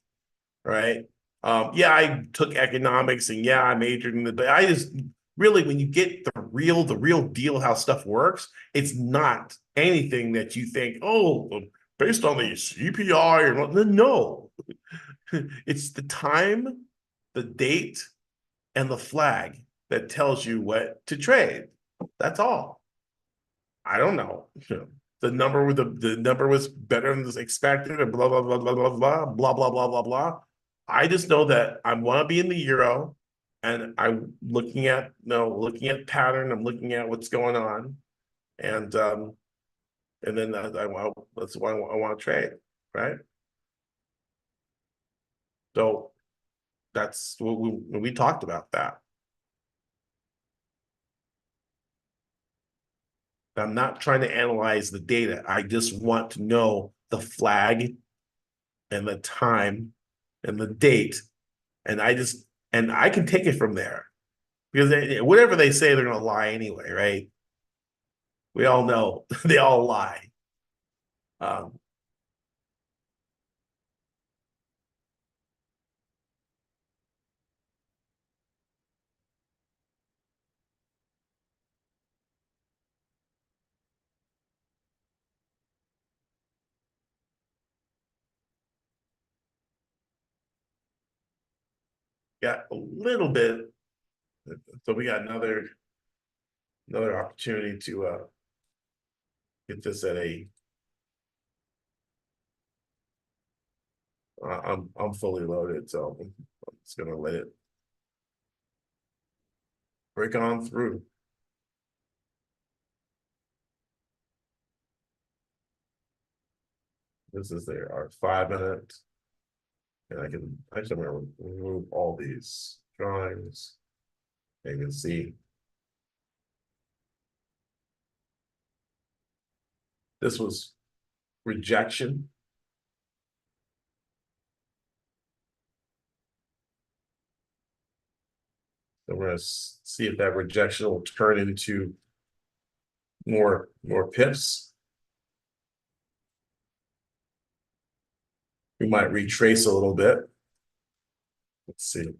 right? Yeah, I took economics and yeah, I majored in it, but I just really, when you get the real deal how stuff works, it's not anything that you think, oh, based on the CPI or no. It's the time, the date, and the flag that tells you what to trade. That's all. I don't know. The number with the number was better than expected, and blah blah blah blah blah blah blah blah blah blah blah. I just know that I want to be in the euro, and I'm looking at looking at pattern. I'm looking at what's going on, and then I want that's why I want to trade, right? So that's what we talked about that. I'm not trying to analyze the data. I just want to know the flag and the time and the date. And I can take it from there because whatever they say, they're going to lie anyway, right? We all know they all lie. Um, got a little bit, so we got another opportunity to get this at a. I'm fully loaded, so I'm just gonna let it break on through. This is our 5 minute. And I can actually remove all these drawings. And you can see this was rejection. And we're going to see if that rejection will turn into more pips. We might retrace a little bit. Let's see.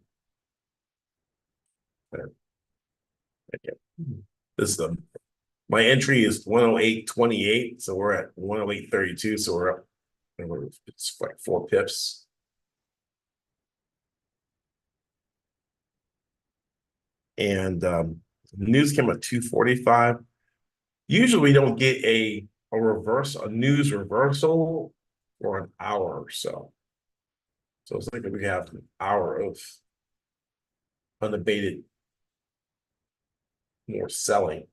Okay. This is my entry is 108.28, so we're at 108.32, so we're up. It's like 4 pips. And news came at 2:45. Usually we don't get a news reversal for an hour or so. So it's like we have an hour of unabated more selling.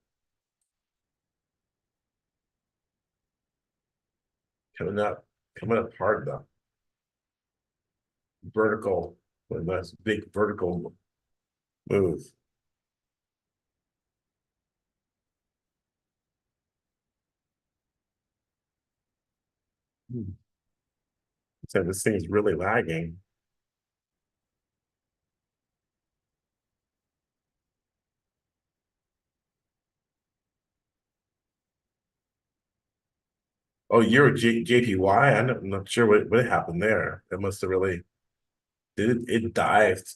Coming up hard though. Vertical, a nice big vertical move. So this thing is really lagging. Oh, you're JPY. I'm not sure what happened there. It must have really it dived.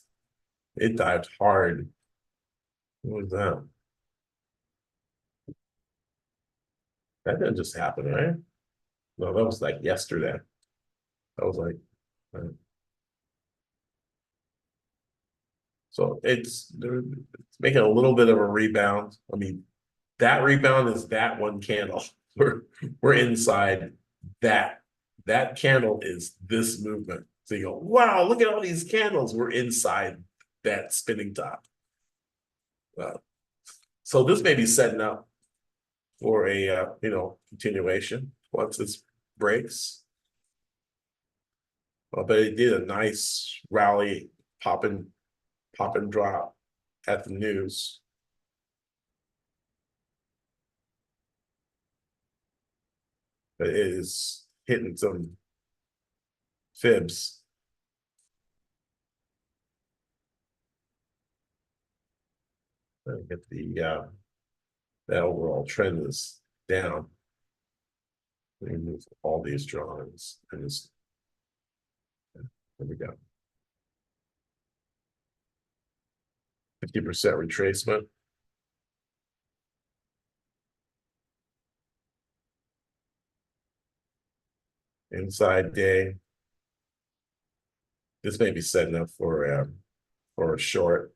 It dived hard. What was that? That didn't just happen, right? No, that was like yesterday. That was like so it's making a little bit of a rebound. I mean, that rebound is that one candle. We're inside that. That candle is this movement. So you go, wow, look at all these candles. We're inside that spinning top. So this may be setting up for a continuation once this breaks. But it did a nice rally, pop and drop at the news. But it is hitting some fibs. Get the that overall trend is down. Remove all these drawings and just there we go. 50% retracement. Inside day. This may be setting up for a short.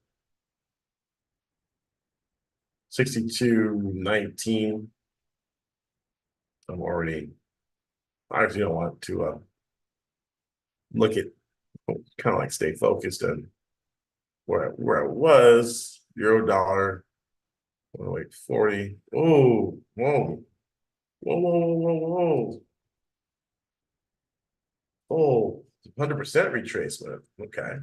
62.19. I actually don't want to look at kind of like stay focused on where it was. Euro dollar. Like 40. Oh, whoa. Whoa, whoa, whoa, whoa, whoa. Oh, 100% retracement. Okay.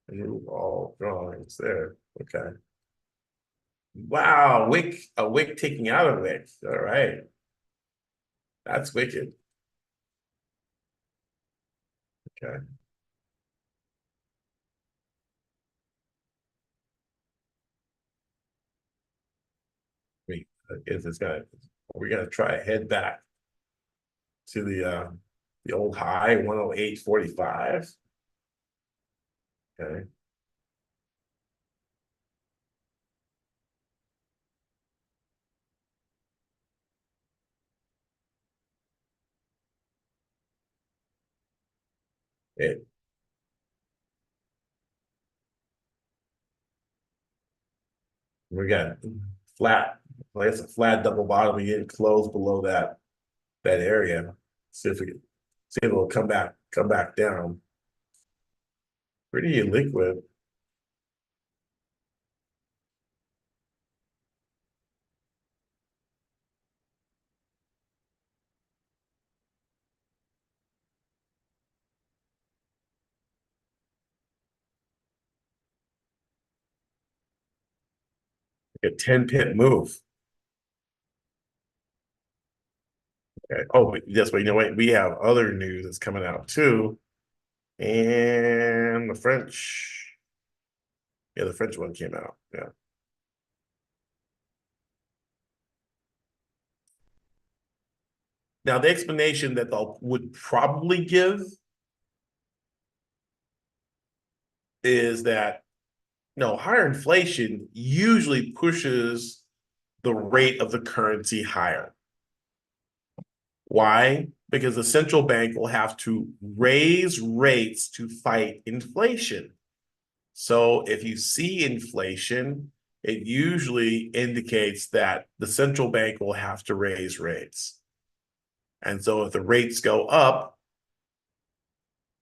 Remove all drawings there. Okay. Wow, a wick taking out a wick. All right. That's wicked. Okay. Wait, we're gonna try to head back to the old high 108.45. Okay. It we got flat, like it's a flat double bottom. We get close below that area. See if it'll come back down. Pretty liquid. A 10 pip move. Okay. Oh, but yes, but you know what? We have other news that's coming out too. And the French, yeah, the French one came out. Yeah. Now, the explanation that they would probably give is that no, higher inflation usually pushes the rate of the currency higher. Why? Because the central bank will have to raise rates to fight inflation. So if you see inflation, it usually indicates that the central bank will have to raise rates. And so if the rates go up,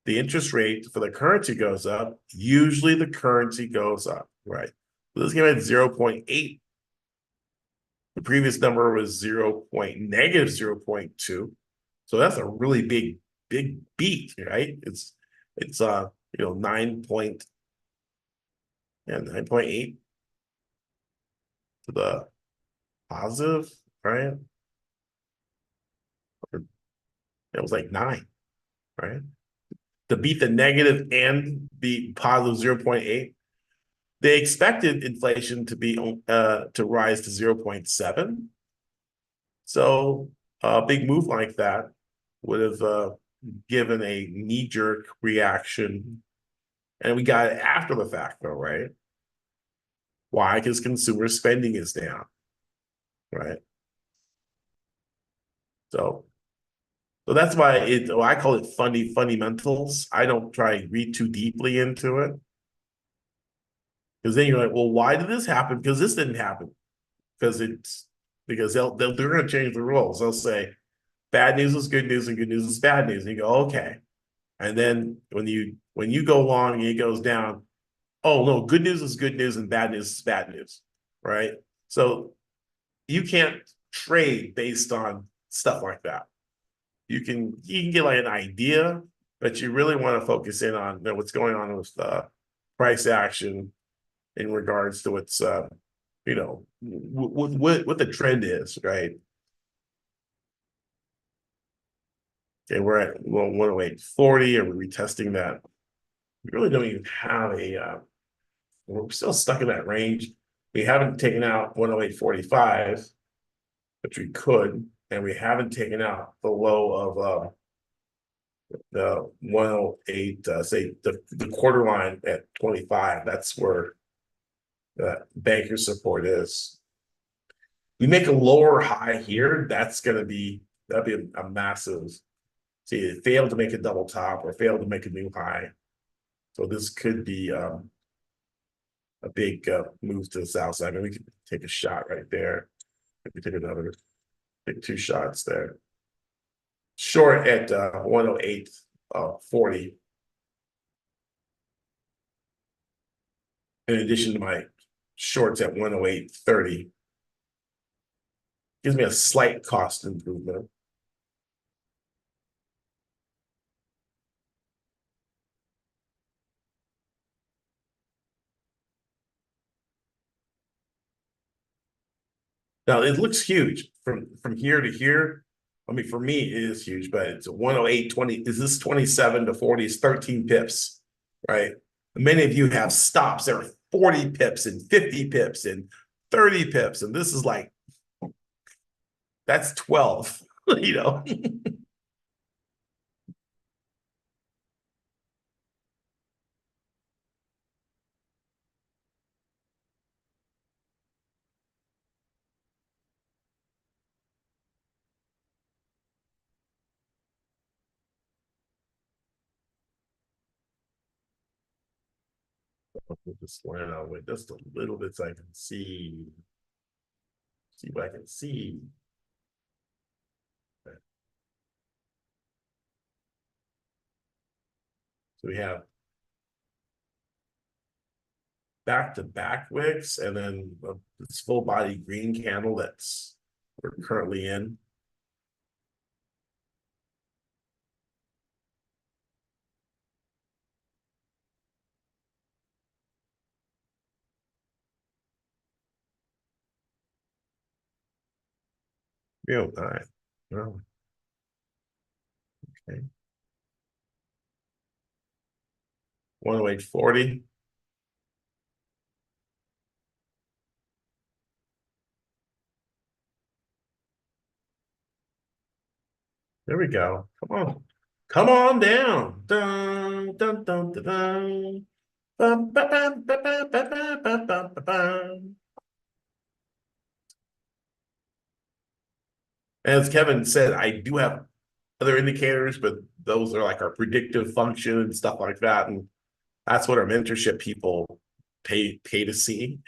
the interest rate for the currency goes up, usually the currency goes up, right? Let's give it 0.8. The previous number was negative 0.2. So that's a really big beat, right? It's 9.8 to the positive, right? It was like 9, right? To beat the negative and the positive 0.8. They expected inflation to rise to 0.7. So a big move like that would have given a knee-jerk reaction. And we got it after the fact, though, right? Why? Because consumer spending is down, right? So, so that's why I call it fundamentals. I don't try to read too deeply into it. Because then you're like, well, why did this happen? Because this didn't happen. Because they're going to change the rules. They'll say bad news is good news and good news is bad news. And you go, okay. And then when you go along and it goes down, oh no, good news is good news and bad news is bad news, right? So you can't trade based on stuff like that. You can get like an idea, but you really want to focus in on what's going on with price action in regards to what's what the trend is, right? Okay, we're at 108.40, and we're retesting that. We really don't even have we're still stuck in that range. We haven't taken out 108.45, which we could, and we haven't taken out the low of the 108, say the quarter line at 25. That's where the banker support is. We make a lower high here, that'd be a massive. See, it failed to make a double top or failed to make a new high. So this could be a big move to the south side. I mean, we could take a shot right there. Maybe take 2 shots there. Short at 108.40. In addition to my shorts at 108.30. Gives me a slight cost improvement. Now it looks huge from here to here. I mean, for me, it is huge, but it's 108.20. Is this 27 to 40? It's 13 pips, right? Many of you have stops that are 40 pips and 50 pips and 30 pips, and this is like that's 12, you know. We'll just line out with just a little bit so I can see what I can see. So we have back-to-back wicks and then this full body green candle that's we're currently in. Real nice. Oh, okay. 108.40. There we go. Come on. Come on down. Dun, dun, dun, dun, dun. Bum, ba, bum, ba, ba, ba, ba, ba, ba, ba, bum. As Kevin said, I do have other indicators, but those are like our predictive function and stuff like that. And that's what our mentorship people pay to see.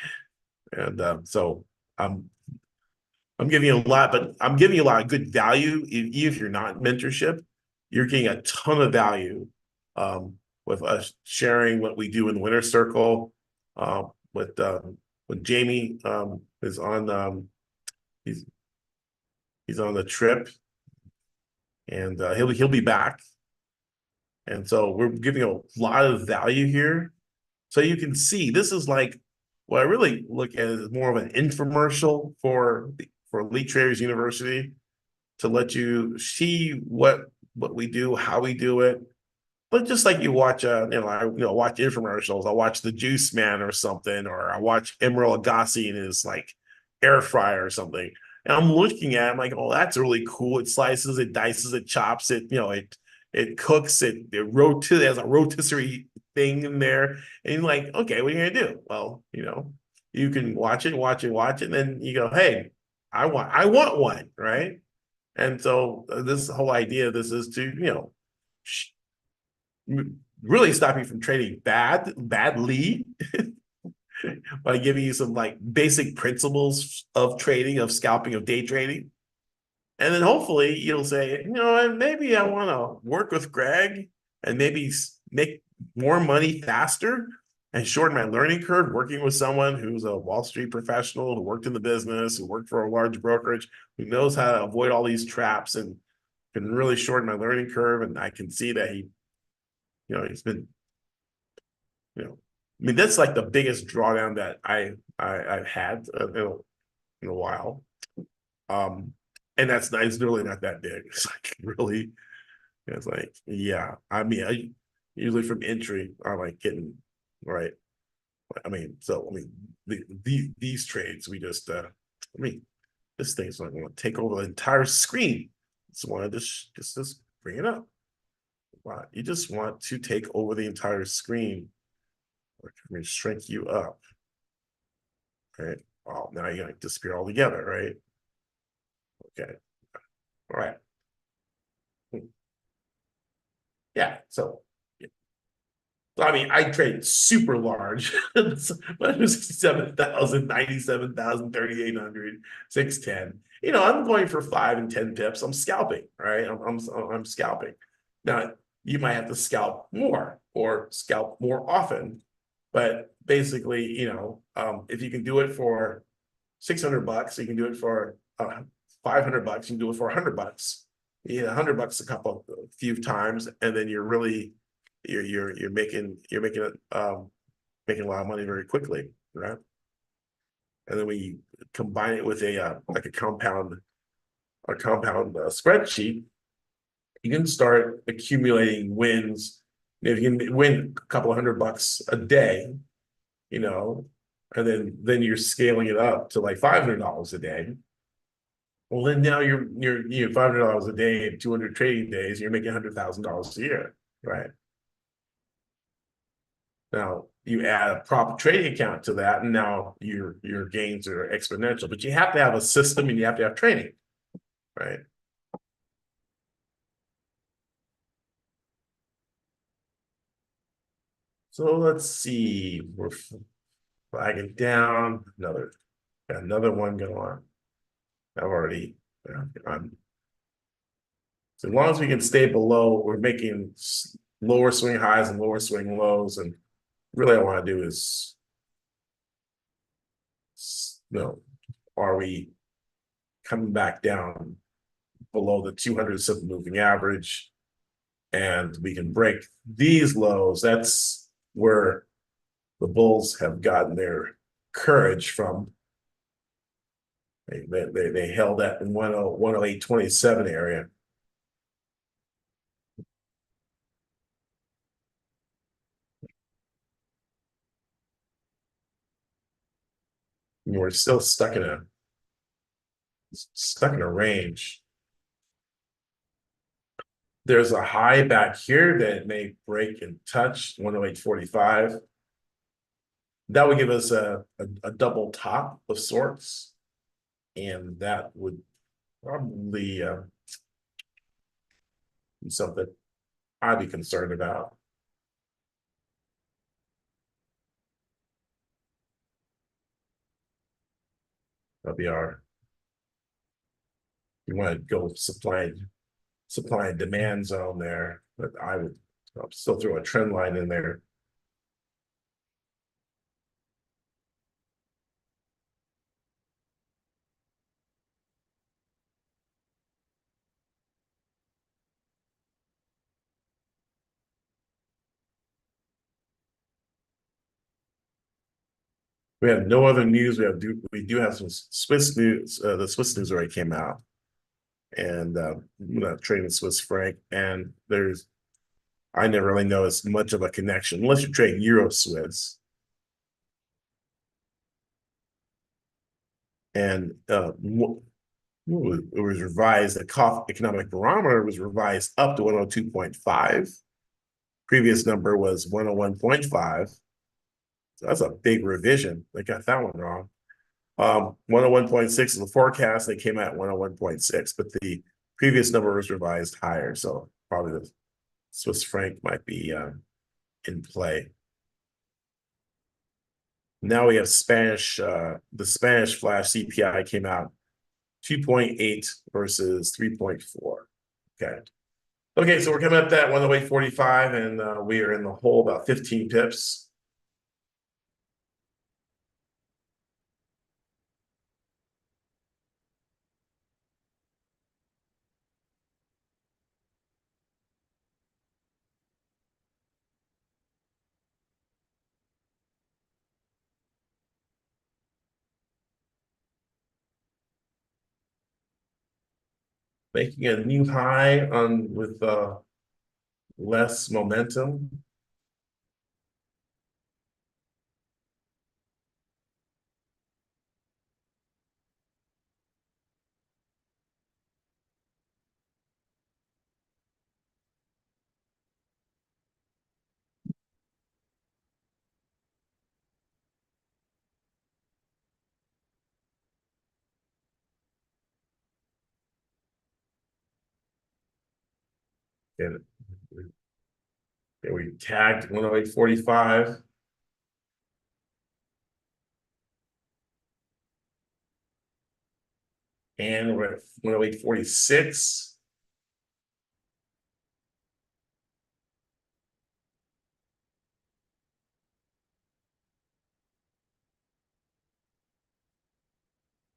And so I'm I'm giving you a lot, but I'm giving you a lot of good value. Even if you're not in mentorship, you're getting a ton of value with us sharing what we do in the winter circle. With when Jamie is on, he's he's on the trip, and he'll be back. And so we're giving a lot of value here. So you can see this is like what I really look at as more of an infomercial for Elite Traders University to let you see what we do, how we do it. But just like you watch I watch infomercials. I watch the Juice Man or something, or I watch Emeril Lagasse in his like air fryer or something. And I'm looking at it, I'm like, oh, that's really cool. It slices, it dices, it chops, it cooks, it has a rotisserie thing in there. And you're like, okay, what are you gonna do? Well, you can watch it, watch it, watch it, and then you go, hey, I want one, right? And so this whole idea, this is to, really stop you from trading badly by giving you some like basic principles of trading, of scalping, of day trading. And then hopefully you'll say, maybe I want to work with Greg and maybe make more money faster and shorten my learning curve working with someone who's a Wall Street professional who worked in the business, who worked for a large brokerage, who knows how to avoid all these traps and can really shorten my learning curve. And I can see that he's been, I mean, that's like the biggest drawdown that I've had in a while. And that's nice. It's really not that big. It's like really, it's like, yeah. I mean, I usually from entry, I like getting right. These trades, we just, this thing's not going to take over the entire screen. Just want to just bring it up. Wow. You just want to take over the entire screen, or can we shrink you up? Right. Well, now you're going to disappear altogether, right? Okay. All right. Yeah. So, I mean, I trade super large, but it was 7,000, 97,000, 3,800, 610. I'm going for 5 and 10 pips. I'm scalping, right? I'm scalping. Now, you might have to scalp more or scalp more often, but basically, if you can do it for $600, you can do it for $500, you can do it for $100. You get $100 a few times, and then you're making making a lot of money very quickly, right? And then we combine it with a compound spreadsheet. You can start accumulating wins. If you can win a couple of $100 a day, and then you're scaling it up to like $500 a day. Well, then now you're $500 a day and 200 trading days. You're making $100,000 a year, right? Now you add a prop trading account to that, and now your gains are exponential. But you have to have a system, and you have to have training, right? So let's see. We're flagging down another one going on. I've already. So as long as we can stay below, we're making lower swing highs and lower swing lows, and really, I want to do is, are we coming back down below the 200 simple moving average, and we can break these lows? That's where the bulls have gotten their courage from. They held that in 108.27 area. And we're still stuck in a range. There's a high back here that may break and touch 108.45. That would give us a double top of sorts. And that would probably be something I'd be concerned about. That'll be our, you want to go supply and demand zone there, but I'll still throw a trend line in there. We have no other news. We do have some Swiss news. The Swiss news already came out, and I'm not trading Swiss franc. And I never really noticed much of a connection unless you trade Euro Swiss. And it was revised. The economic barometer was revised up to 102.5. Previous number was 101.5. So that's a big revision. They got that one wrong. 101.6 is the forecast. They came out at 101.6, but the previous number was revised higher. So probably the Swiss franc might be in play. Now we have Spanish. The Spanish flash CPI came out 2.8 versus 3.4. Okay. Okay, so we're coming up that 108.45, and we are in the hole about 15 pips. Making a new high on with less momentum. And we tagged 108.45. And we're at 108.46.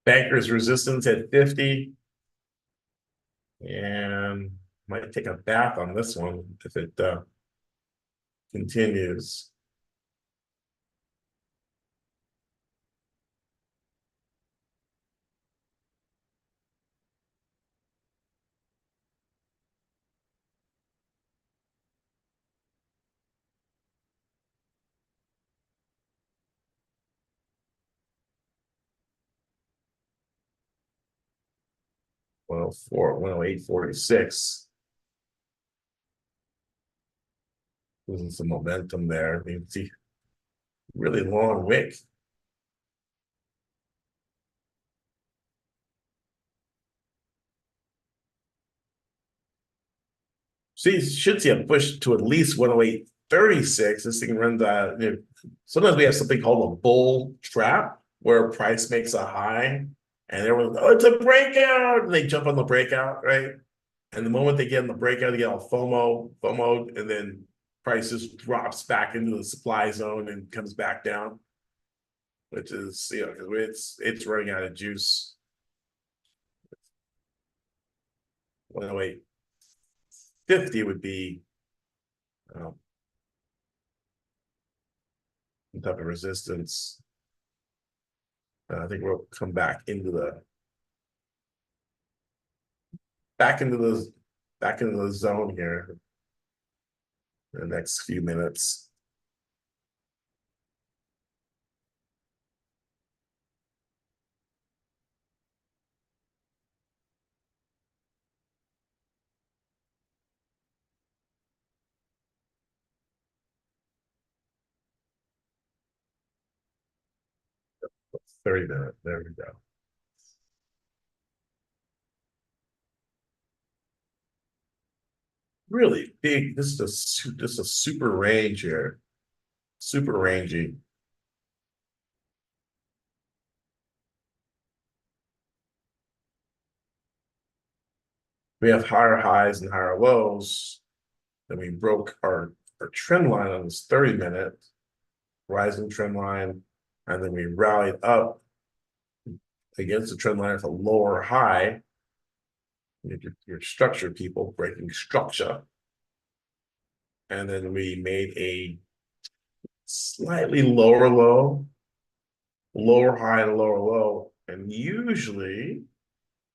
Bankers resistance at 50. And might take a bath on this one if it continues. Well, 108.46. Losing some momentum there. You can see really long wick. So you should see a push to at least 108.36. This thing runs sometimes we have something called a bull trap where price makes a high and everyone's, oh, it's a breakout. And they jump on the breakout, right? And the moment they get in the breakout, they get all FOMO, and then price just drops back into the supply zone and comes back down, which is, because it's running out of juice. 108.50 would be some type of resistance. I think we'll come back into the back into the zone here in the next few minutes. It's 30 minutes. There we go. Really big. This is a super range here. Super rangy. We have higher highs and higher lows. Then we broke our trend line on this 30-minute rising trend line, and then we rallied up against the trend line with a lower high. Your structure people breaking structure. And then we made a slightly lower low, lower high, and lower low. And usually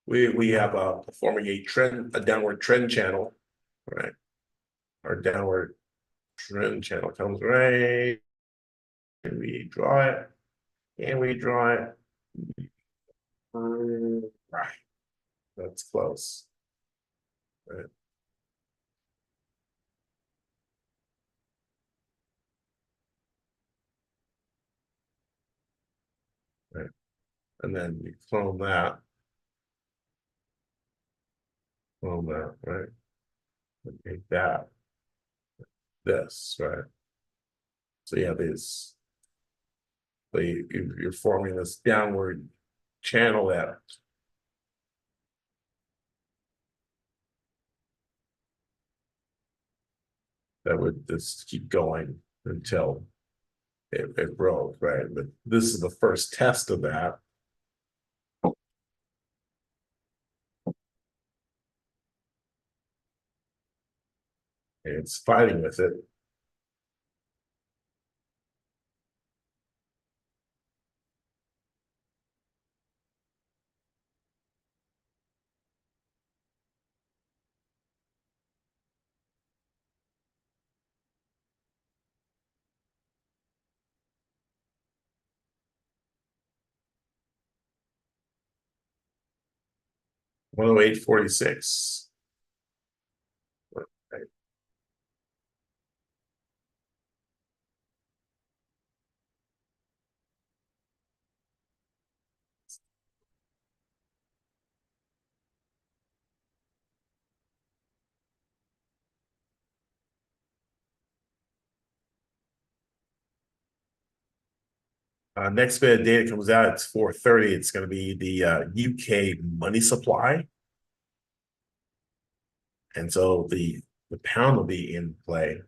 we have forming a downward trend channel, right? Our downward trend channel comes right, and we draw it, and we draw it. Right. That's close. Right. Right. And then you clone that, right? And take that, this, right? So you have this, so you're forming this downward channel that would just keep going until it broke, right? But this is the first test of that. And it's fighting with it. One oh eight 46. Right. Next bit of data comes out, it's 4:30. It's going to be the UK money supply. And so the pound will be in play.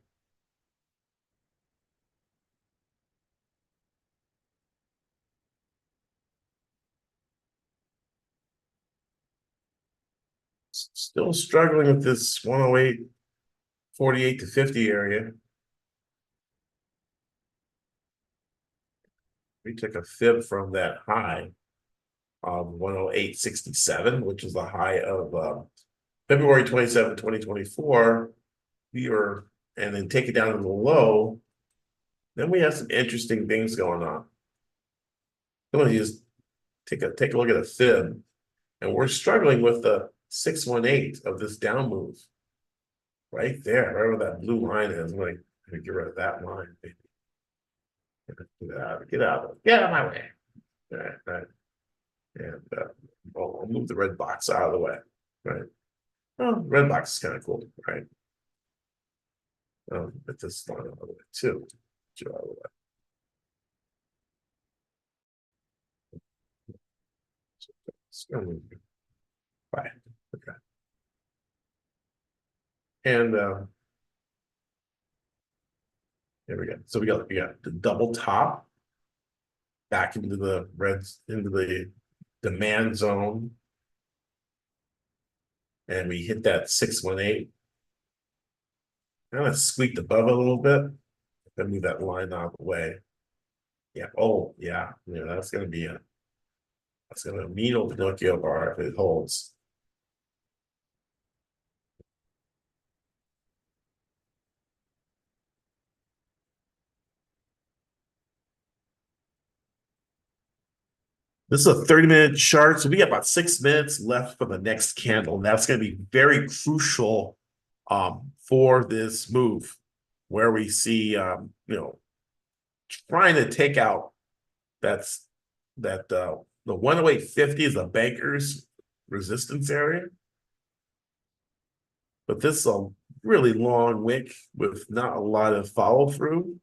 Still struggling with this 108, 48 to 50 area. We took a fib from that high of 108.67, which is the high of February 27, 2024. And then take it down to the low. Then we have some interesting things going on. I'm going to just take a look at a fib, and we're struggling with the 618 of this down move. Right there, right where that blue line is. I'm going to get rid of that line. Get out of my way. Right. And I'll move the red box out of the way. Right. Well, red box is kind of cool, right? But this line out of the way too. Get out of the way. Bye. Okay. And there we go. So we got the double top back into the reds, into the demand zone. And we hit that 618. Kind of squeaked above it a little bit. Then move that line out of the way. Yeah. Oh, yeah. Yeah, that's gonna be a mean old Pinocchio bar if it holds. This is a 30-minute chart, so we got about 6 minutes left for the next candle. And that's going to be very crucial for this move, where we see trying to take out the 108.50 is the banker's resistance area. But this is a really long wick with not a lot of follow through.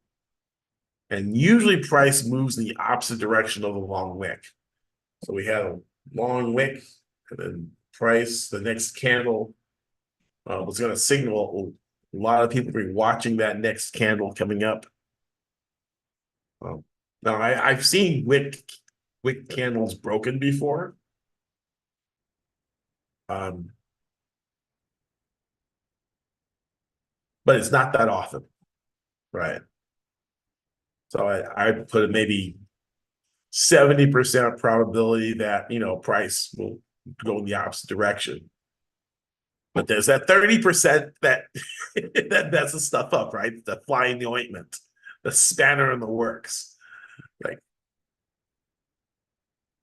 And usually price moves in the opposite direction of the long wick. So we had a long wick, and then price, the next candle was going to signal a lot of people be watching that next candle coming up. Now I've seen wick candles broken before. But it's not that often, right? So I put it maybe 70% probability that price will go in the opposite direction. But there's that 30% that that messes stuff up, right? The fly in the ointment, the spanner in the works, like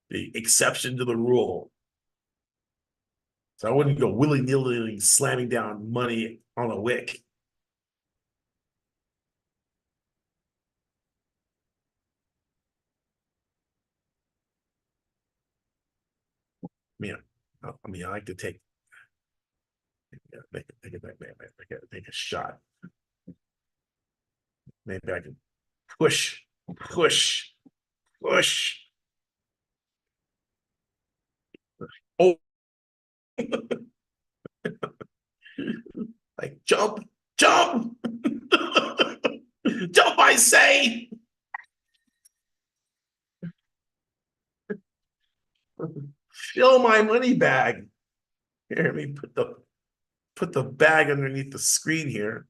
the exception to the rule. So I wouldn't go willy-nilly slamming down money on a wick. Yeah, I like to take make a shot. Maybe I can push. Oh, like jump, jump, I say. Fill my money bag. Here, let me put the bag underneath the screen here.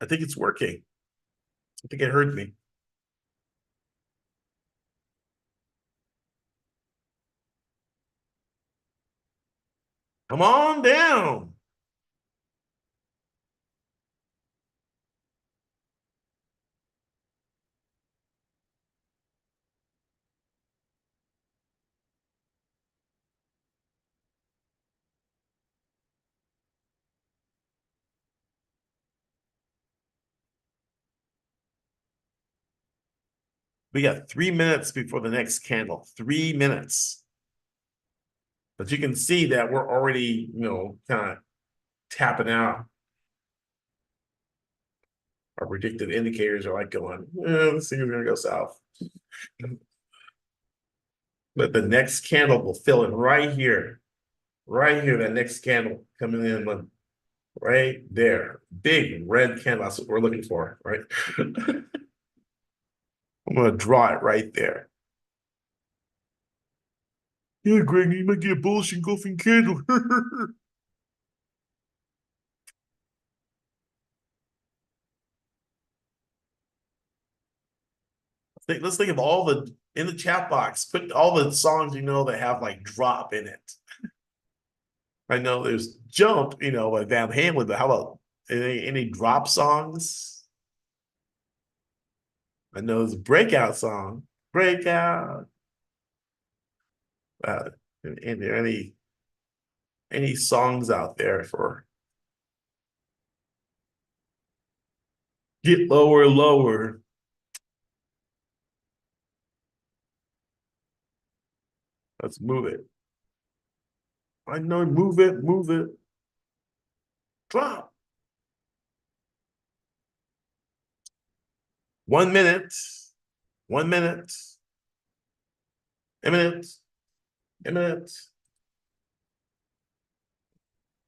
I think it's working. I think it heard me. Come on down. We got 3 minutes before the next candle. 3 minutes. But you can see that we're already, kind of tapping out. Our predictive indicators are like going, this thing is going to go south. But the next candle will fill in right here. Right here, that next candle coming in right there. Big red candle. That's what we're looking for, right? I'm going to draw it right there. Yeah, Greg, you might get a bullish engulfing candle. Let's think of all in the chat box, put all the songs that have like drop in it. I know there's Jump, by Van Halen, but how about any drop songs? I know there's a Breakout song. Breakout. And there any songs out there for get lower, lower? Let's move it. I know, move it, move it. Drop. 1 minute. 1 minute. A minute. A minute.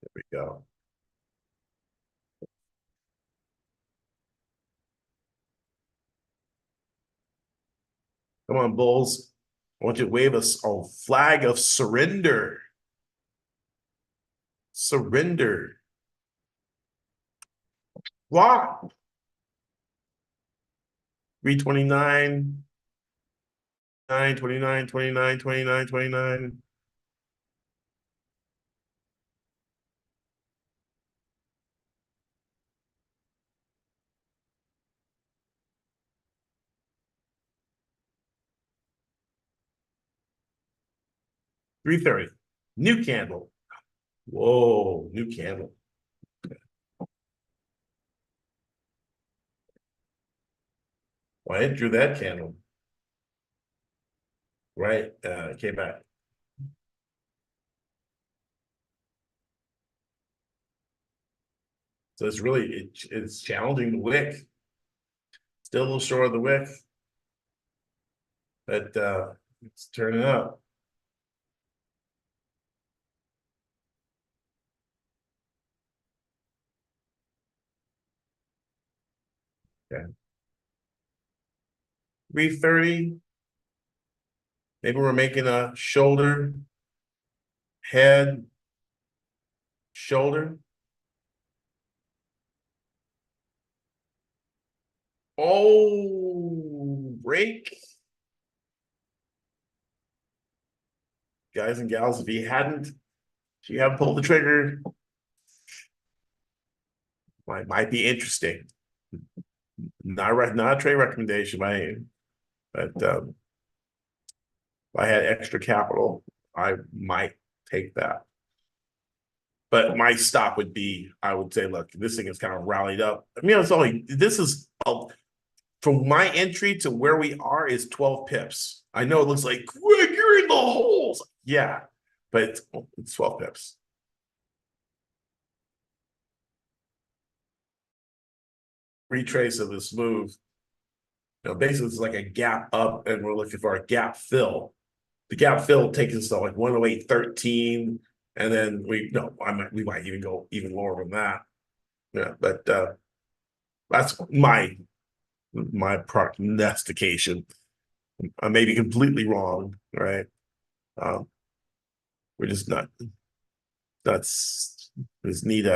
There we go. Come on, Bulls. I want you to wave us a flag of surrender. Surrender. Flop. 329. 29, 29, 29, 29. 3:30. New candle. Whoa, new candle. Well, I drew that candle. Right, came back. So it's really, it's challenging the wick. Still a little short of the wick. But it's turning up. Okay. 3:30. Maybe we're making a shoulder, head, shoulder. Oh, break. Guys and gals, if you haven't pulled the trigger, might be interesting. Not a trade recommendation by any, but if I had extra capital, I might take that. But my stop would be, I would say, look, this thing is kind of rallied up. I mean, from my entry to where we are is 12 pips. I know it looks like, Greg, you're in the holes. Yeah, but it's 12 pips. Retrace of this move. Basically it's like a gap up and we're looking for a gap fill. The gap fill takes us to like 108.13. And then we might even go even lower than that. Yeah, but that's my prognostication. I may be completely wrong, right? We're just not. Just need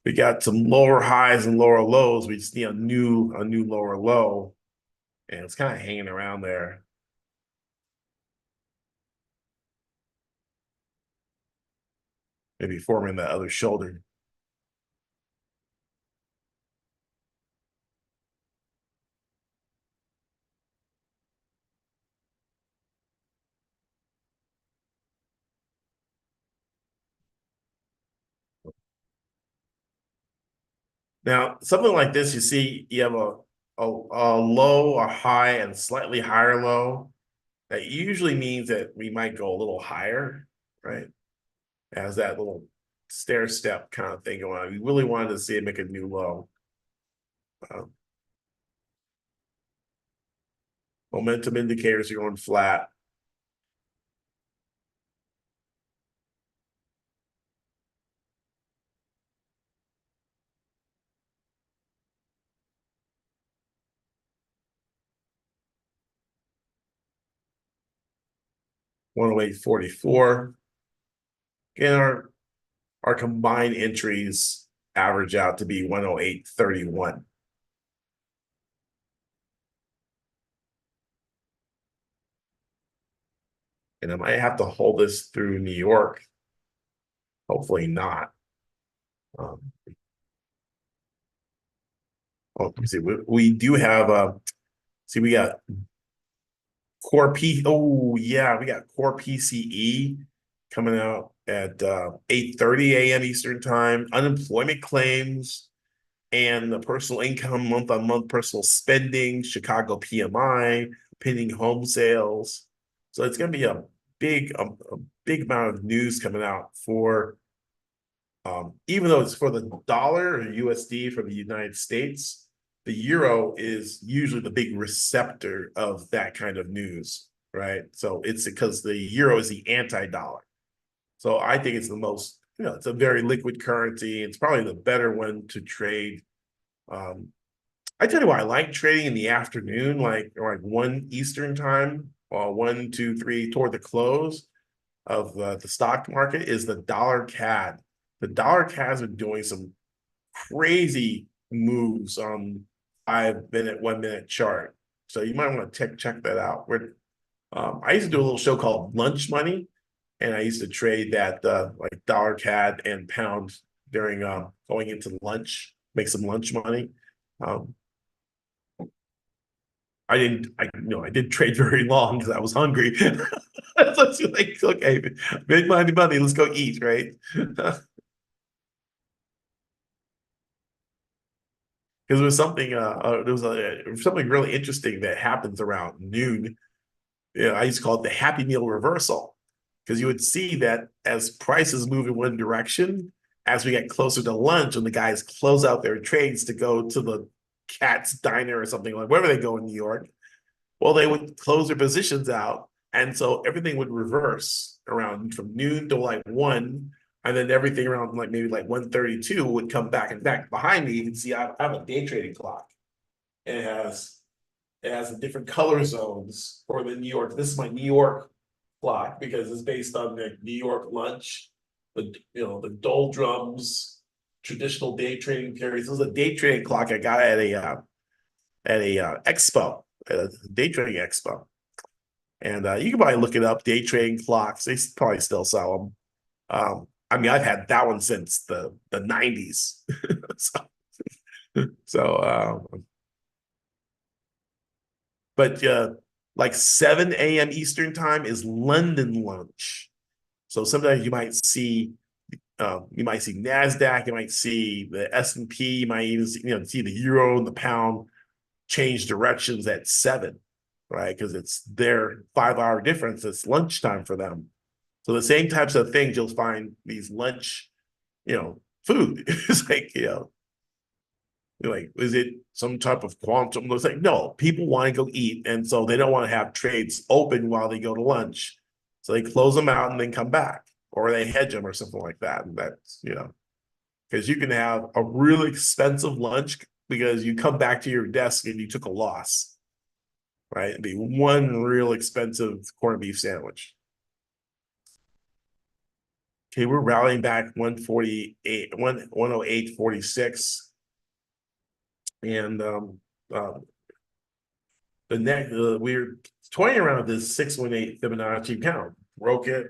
we got some lower highs and lower lows. We just need a new lower low, and it's kind of hanging around there. Maybe forming that other shoulder. Now, something like this, you see, you have a low, a high, and slightly higher low. That usually means that we might go a little higher, right? As that little stair step kind of thing going on. We really wanted to see it make a new low. Momentum indicators are going flat. $108.44. Again, our combined entries average out to be 108.31. And I might have to hold this through New York. Hopefully not. We do have we got core P. Oh yeah, we got core PCE coming out at 8:30 a.m. Eastern time. Unemployment claims and the personal income month-on-month personal spending, Chicago PMI, pending home sales. So it's going to be a big amount of news coming out for even though it's for the dollar or USD for the United States, the euro is usually the big receptor of that kind of news, right? So it's because the euro is the anti-dollar. So I think it's the most, it's a very liquid currency. It's probably the better one to trade. I tell you what, I like trading in the afternoon, like 1 Eastern time, or 1, 2, 3 toward the close of the stock market is the dollar CAD. The dollar CADs are doing some crazy moves on 5-minute, 1-minute chart. So you might want to check that out. I used to do a little show called Lunch Money, and I used to trade that like dollar CAD and pound during going into lunch, make some lunch money. I didn't trade very long because I was hungry. So it's like, okay, make money, let's go eat, right? Because there was something really interesting that happens around noon. I used to call it the Happy Meal reversal, because you would see that as prices move in one direction, as we get closer to lunch, when the guys close out their trades to go to the Cat's Diner or something, like wherever they go in New York, well, they would close their positions out, and so everything would reverse around from noon to like 1, and then everything around like maybe like 1:32 would come back. In fact, behind me, you can see I have a day trading clock. And it has the different color zones for the New York. This is my New York clock because it's based on the New York lunch, the doldrums, traditional day trading periods. This is a day trading clock I got at a expo, at a day trading expo. And you can probably look it up, day trading clocks. They probably still sell them. I mean, I've had that one since the 90s. so but like 7 a.m. Eastern time is London lunch. So sometimes you might see NASDAQ, you might see the S&P, you might even see the euro and the pound change directions at 7, right? Because it's their 5-hour difference. It's lunchtime for them. So the same types of things you'll find these lunch, food. It's like, is it some type of quantum? It's like, no, people want to go eat. And so they don't want to have trades open while they go to lunch. So they close them out and then come back, or they hedge them or something like that. And that's, because you can have a really expensive lunch because you come back to your desk and you took a loss, right? It'd be one real expensive corned beef sandwich. Okay, we're rallying back 148, 108.46. And the next we're toying around this 618 Fibonacci count. Broke it.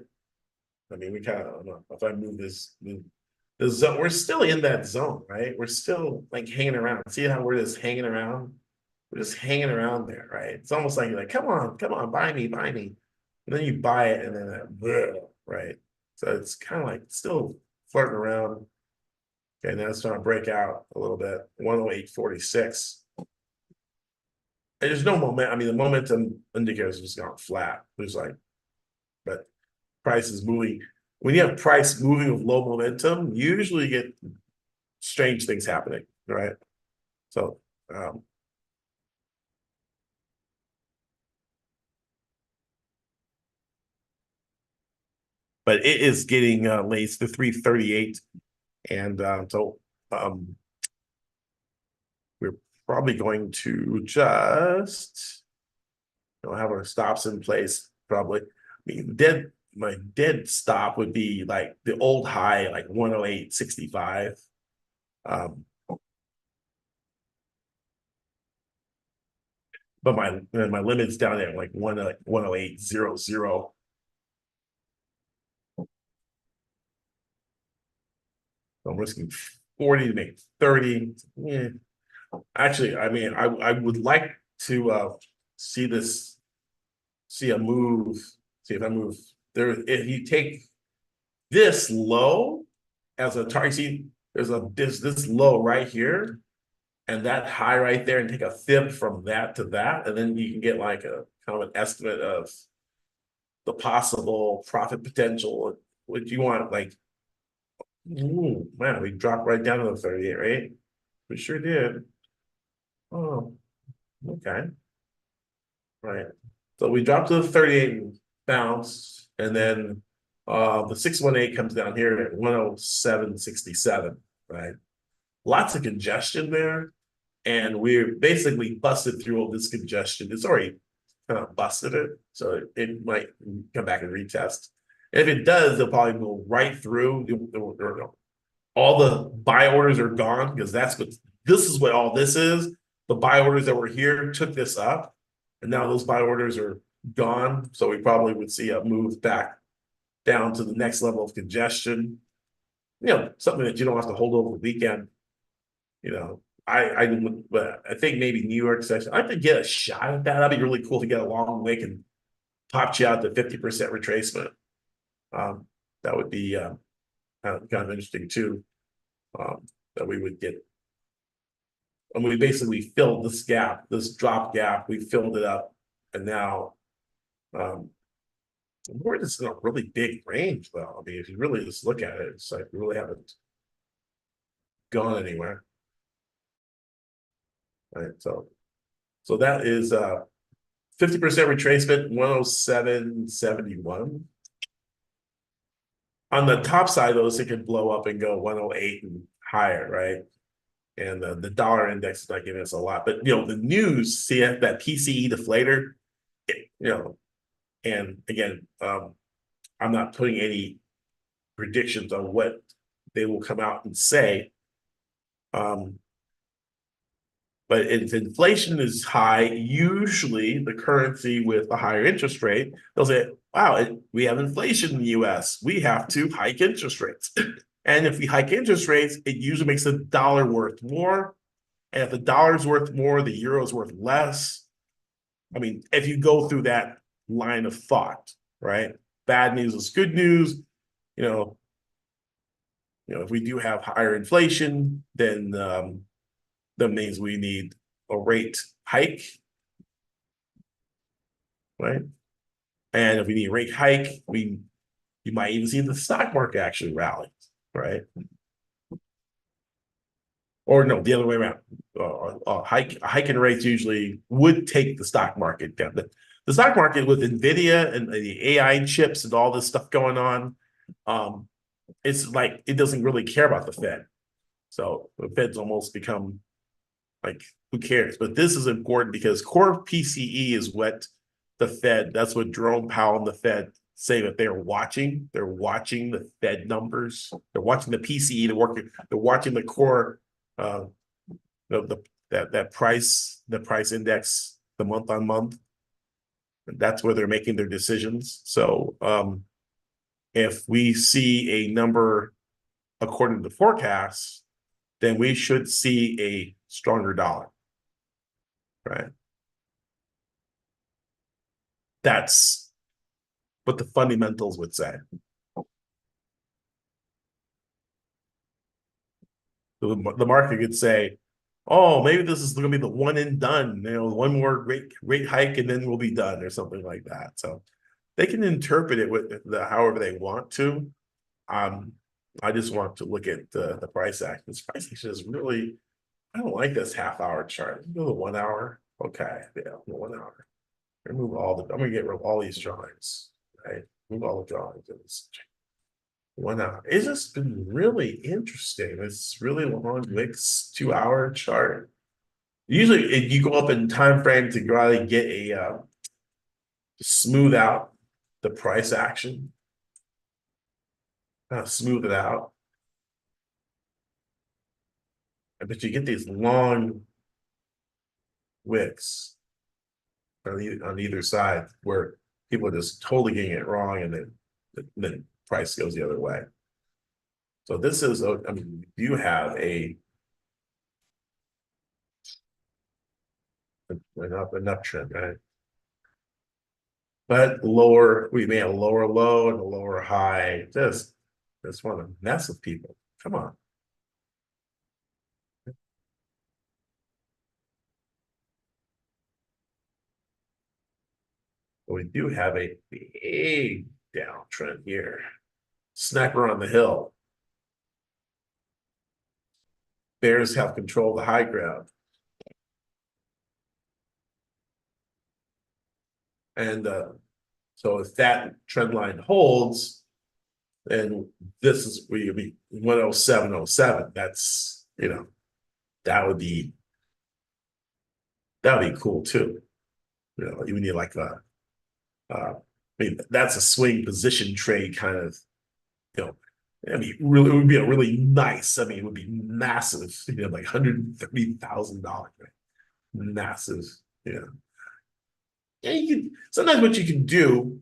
I mean, we kind of, I don't know if I move this zone. We're still in that zone, right? We're still like hanging around. See how we're just hanging around? We're just hanging around there, right? It's almost like you're like, come on, buy me. And then you buy it, and then right? So it's kind of like still flirting around. Okay, now it's starting to break out a little bit. 108.46. There's no moment. I mean, the momentum indicators just gone flat. There's like, but price is moving. When you have price moving with low momentum, you usually get strange things happening, right? So, but it is getting late to 338, and so we're probably going to just have our stops in place. Probably, I mean, my dead stop would be like the old high, like 108.65. But my limit's down at like 108.00. So I'm risking 40 to make 30. Yeah. Actually, I mean, I would like to see a move. See if I move there. If you take this low as a target, see, there's this low right here, and that high right there, and take a fib from that to that, and then you can get like a kind of an estimate of the possible profit potential. What you want, like, ooh, man, we dropped right down to the 38, right? We sure did. Oh, okay. Right. So we dropped to the 38 and bounced, and then the 618 comes down here at 107.67, right? Lots of congestion there, and we're basically busted through all this congestion. It's already kind of busted it, so it might come back and retest. And if it does, they'll probably go right through. All the buy orders are gone, because this is what all this is. The buy orders that were here took this up, and now those buy orders are gone. So we probably would see a move back down to the next level of congestion. Something that you don't have to hold over the weekend. but I think maybe New York session. I'd like to get a shot at that. That'd be really cool to get a long wick and top you out to 50% retracement. That would be kind of interesting too. That we would get, and we basically filled this gap, this drop gap. We filled it up, and now we're just in a really big range, though. I mean, if you really just look at it, it's like we really haven't gone anywhere. Right. So that is 50% retracement, 107.71. On the top side of those, it could blow up and go 108 and higher, right? And the dollar index is not giving us a lot. But the news, see that PCE deflator, and again, I'm not putting any predictions on what they will come out and say. But if inflation is high, usually the currency with a higher interest rate, they'll say, wow, we have inflation in the US. We have to hike interest rates. And if we hike interest rates, it usually makes the dollar worth more. And if the dollar's worth more, the euro's worth less. I mean, if you go through that line of thought, right? Bad news is good news. If we do have higher inflation, then that means we need a rate hike, right? And if we need a rate hike, you might even see the stock market actually rally, right? Or no, the other way around. A hike in rates usually would take the stock market down. The stock market with NVIDIA and the AI chips and all this stuff going on, it's like it doesn't really care about the Fed. So the Fed's almost become like, who cares? But this is important because core PCE is what the Fed, that's what Jerome Powell and the Fed say that they're watching. They're watching the Fed numbers. They're watching the PCE. They're watching the core, that price, the price index, the month on month. And that's where they're making their decisions. So if we see a number according to the forecasts, then we should see a stronger dollar, right? That's what the fundamentals would say. The market could say, oh, maybe this is going to be the one and done, one more rate hike and then we'll be done or something like that. So they can interpret it with however they want to. I just want to look at the price action. This price action is really, I don't like this half-hour chart. Let's go to 1 hour. Okay, yeah, 1 hour. Remove I'm gonna get rid of all these drawings, right? Move all the drawings in this 1 hour. It's just been really interesting. It's really long mixed 2 hour chart. Usually, if you go up in time frame to really get a smooth out the price action, smooth it out. But you get these long wicks on either side where people are just totally getting it wrong, and then price goes the other way. So this is, I mean, you have an uptrend, right? But we made a lower low and a lower high. Just want to mess with people. Come on. But we do have a big downtrend here. Sniper on the hill. Bears have control of the high ground. And so if that trend line holds, then this is where you'll be 107.07. That's, that would be cool too. You need like I mean, that's a swing position trade kind of, I mean, really, it would be a really nice, I mean, it would be massive, like $130,000, right? Massive, And sometimes what you can do,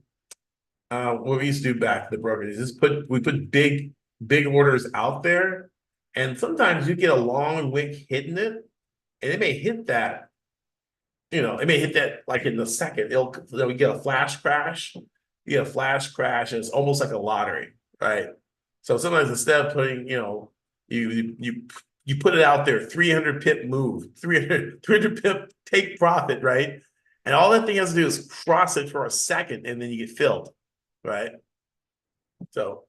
what we used to do back at the brokerage is we put big orders out there, and sometimes you get a long wick hitting it, and it may hit that, it may hit that like in the second. Then we get a flash crash. You get a flash crash, and it's almost like a lottery, right? So sometimes instead of putting, you put it out there, 300 pip move, 300 pip take profit, right? And all that thing has to do is cross it for a second, and then you get filled, right? So,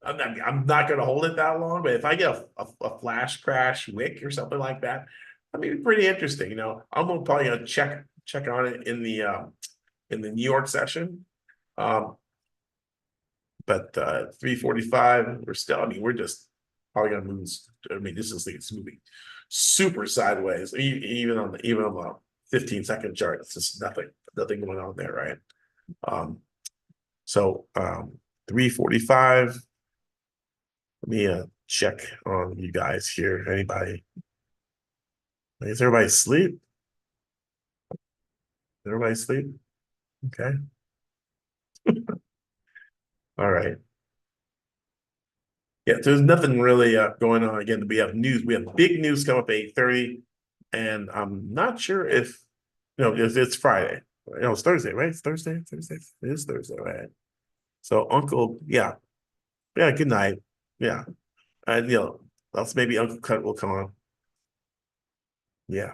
I'm not going to hold it that long, but if I get a flash crash wick or something like that, I mean, pretty interesting. Probably gonna check on it in the New York session. But 345, we're still. I mean, we're just probably gonna move. I mean, it's moving super sideways. Even on the 15-second chart, it's just nothing going on there, right? So 345. Let me check on you guys here. Anybody? Is everybody asleep? Everybody asleep? Okay. All right. Yeah, there's nothing really going on. Again, we have news. We have big news coming up at 8:30, and I'm not sure if it's Friday. It's Thursday, right? It's Thursday. Thursday. It is Thursday, right? So Uncle, yeah, good night. Yeah, and else maybe Uncle Cut will come on. Yeah,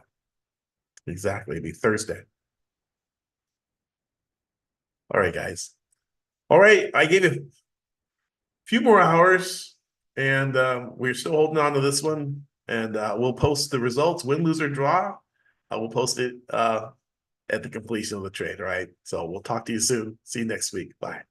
exactly. It'll be Thursday. All right, guys. All right, I gave you a few more hours, and we're still holding on to this one. And we'll post the results, win, lose, or draw. We'll post it at the completion of the trade. All right. So we'll talk to you soon. See you next week. Bye.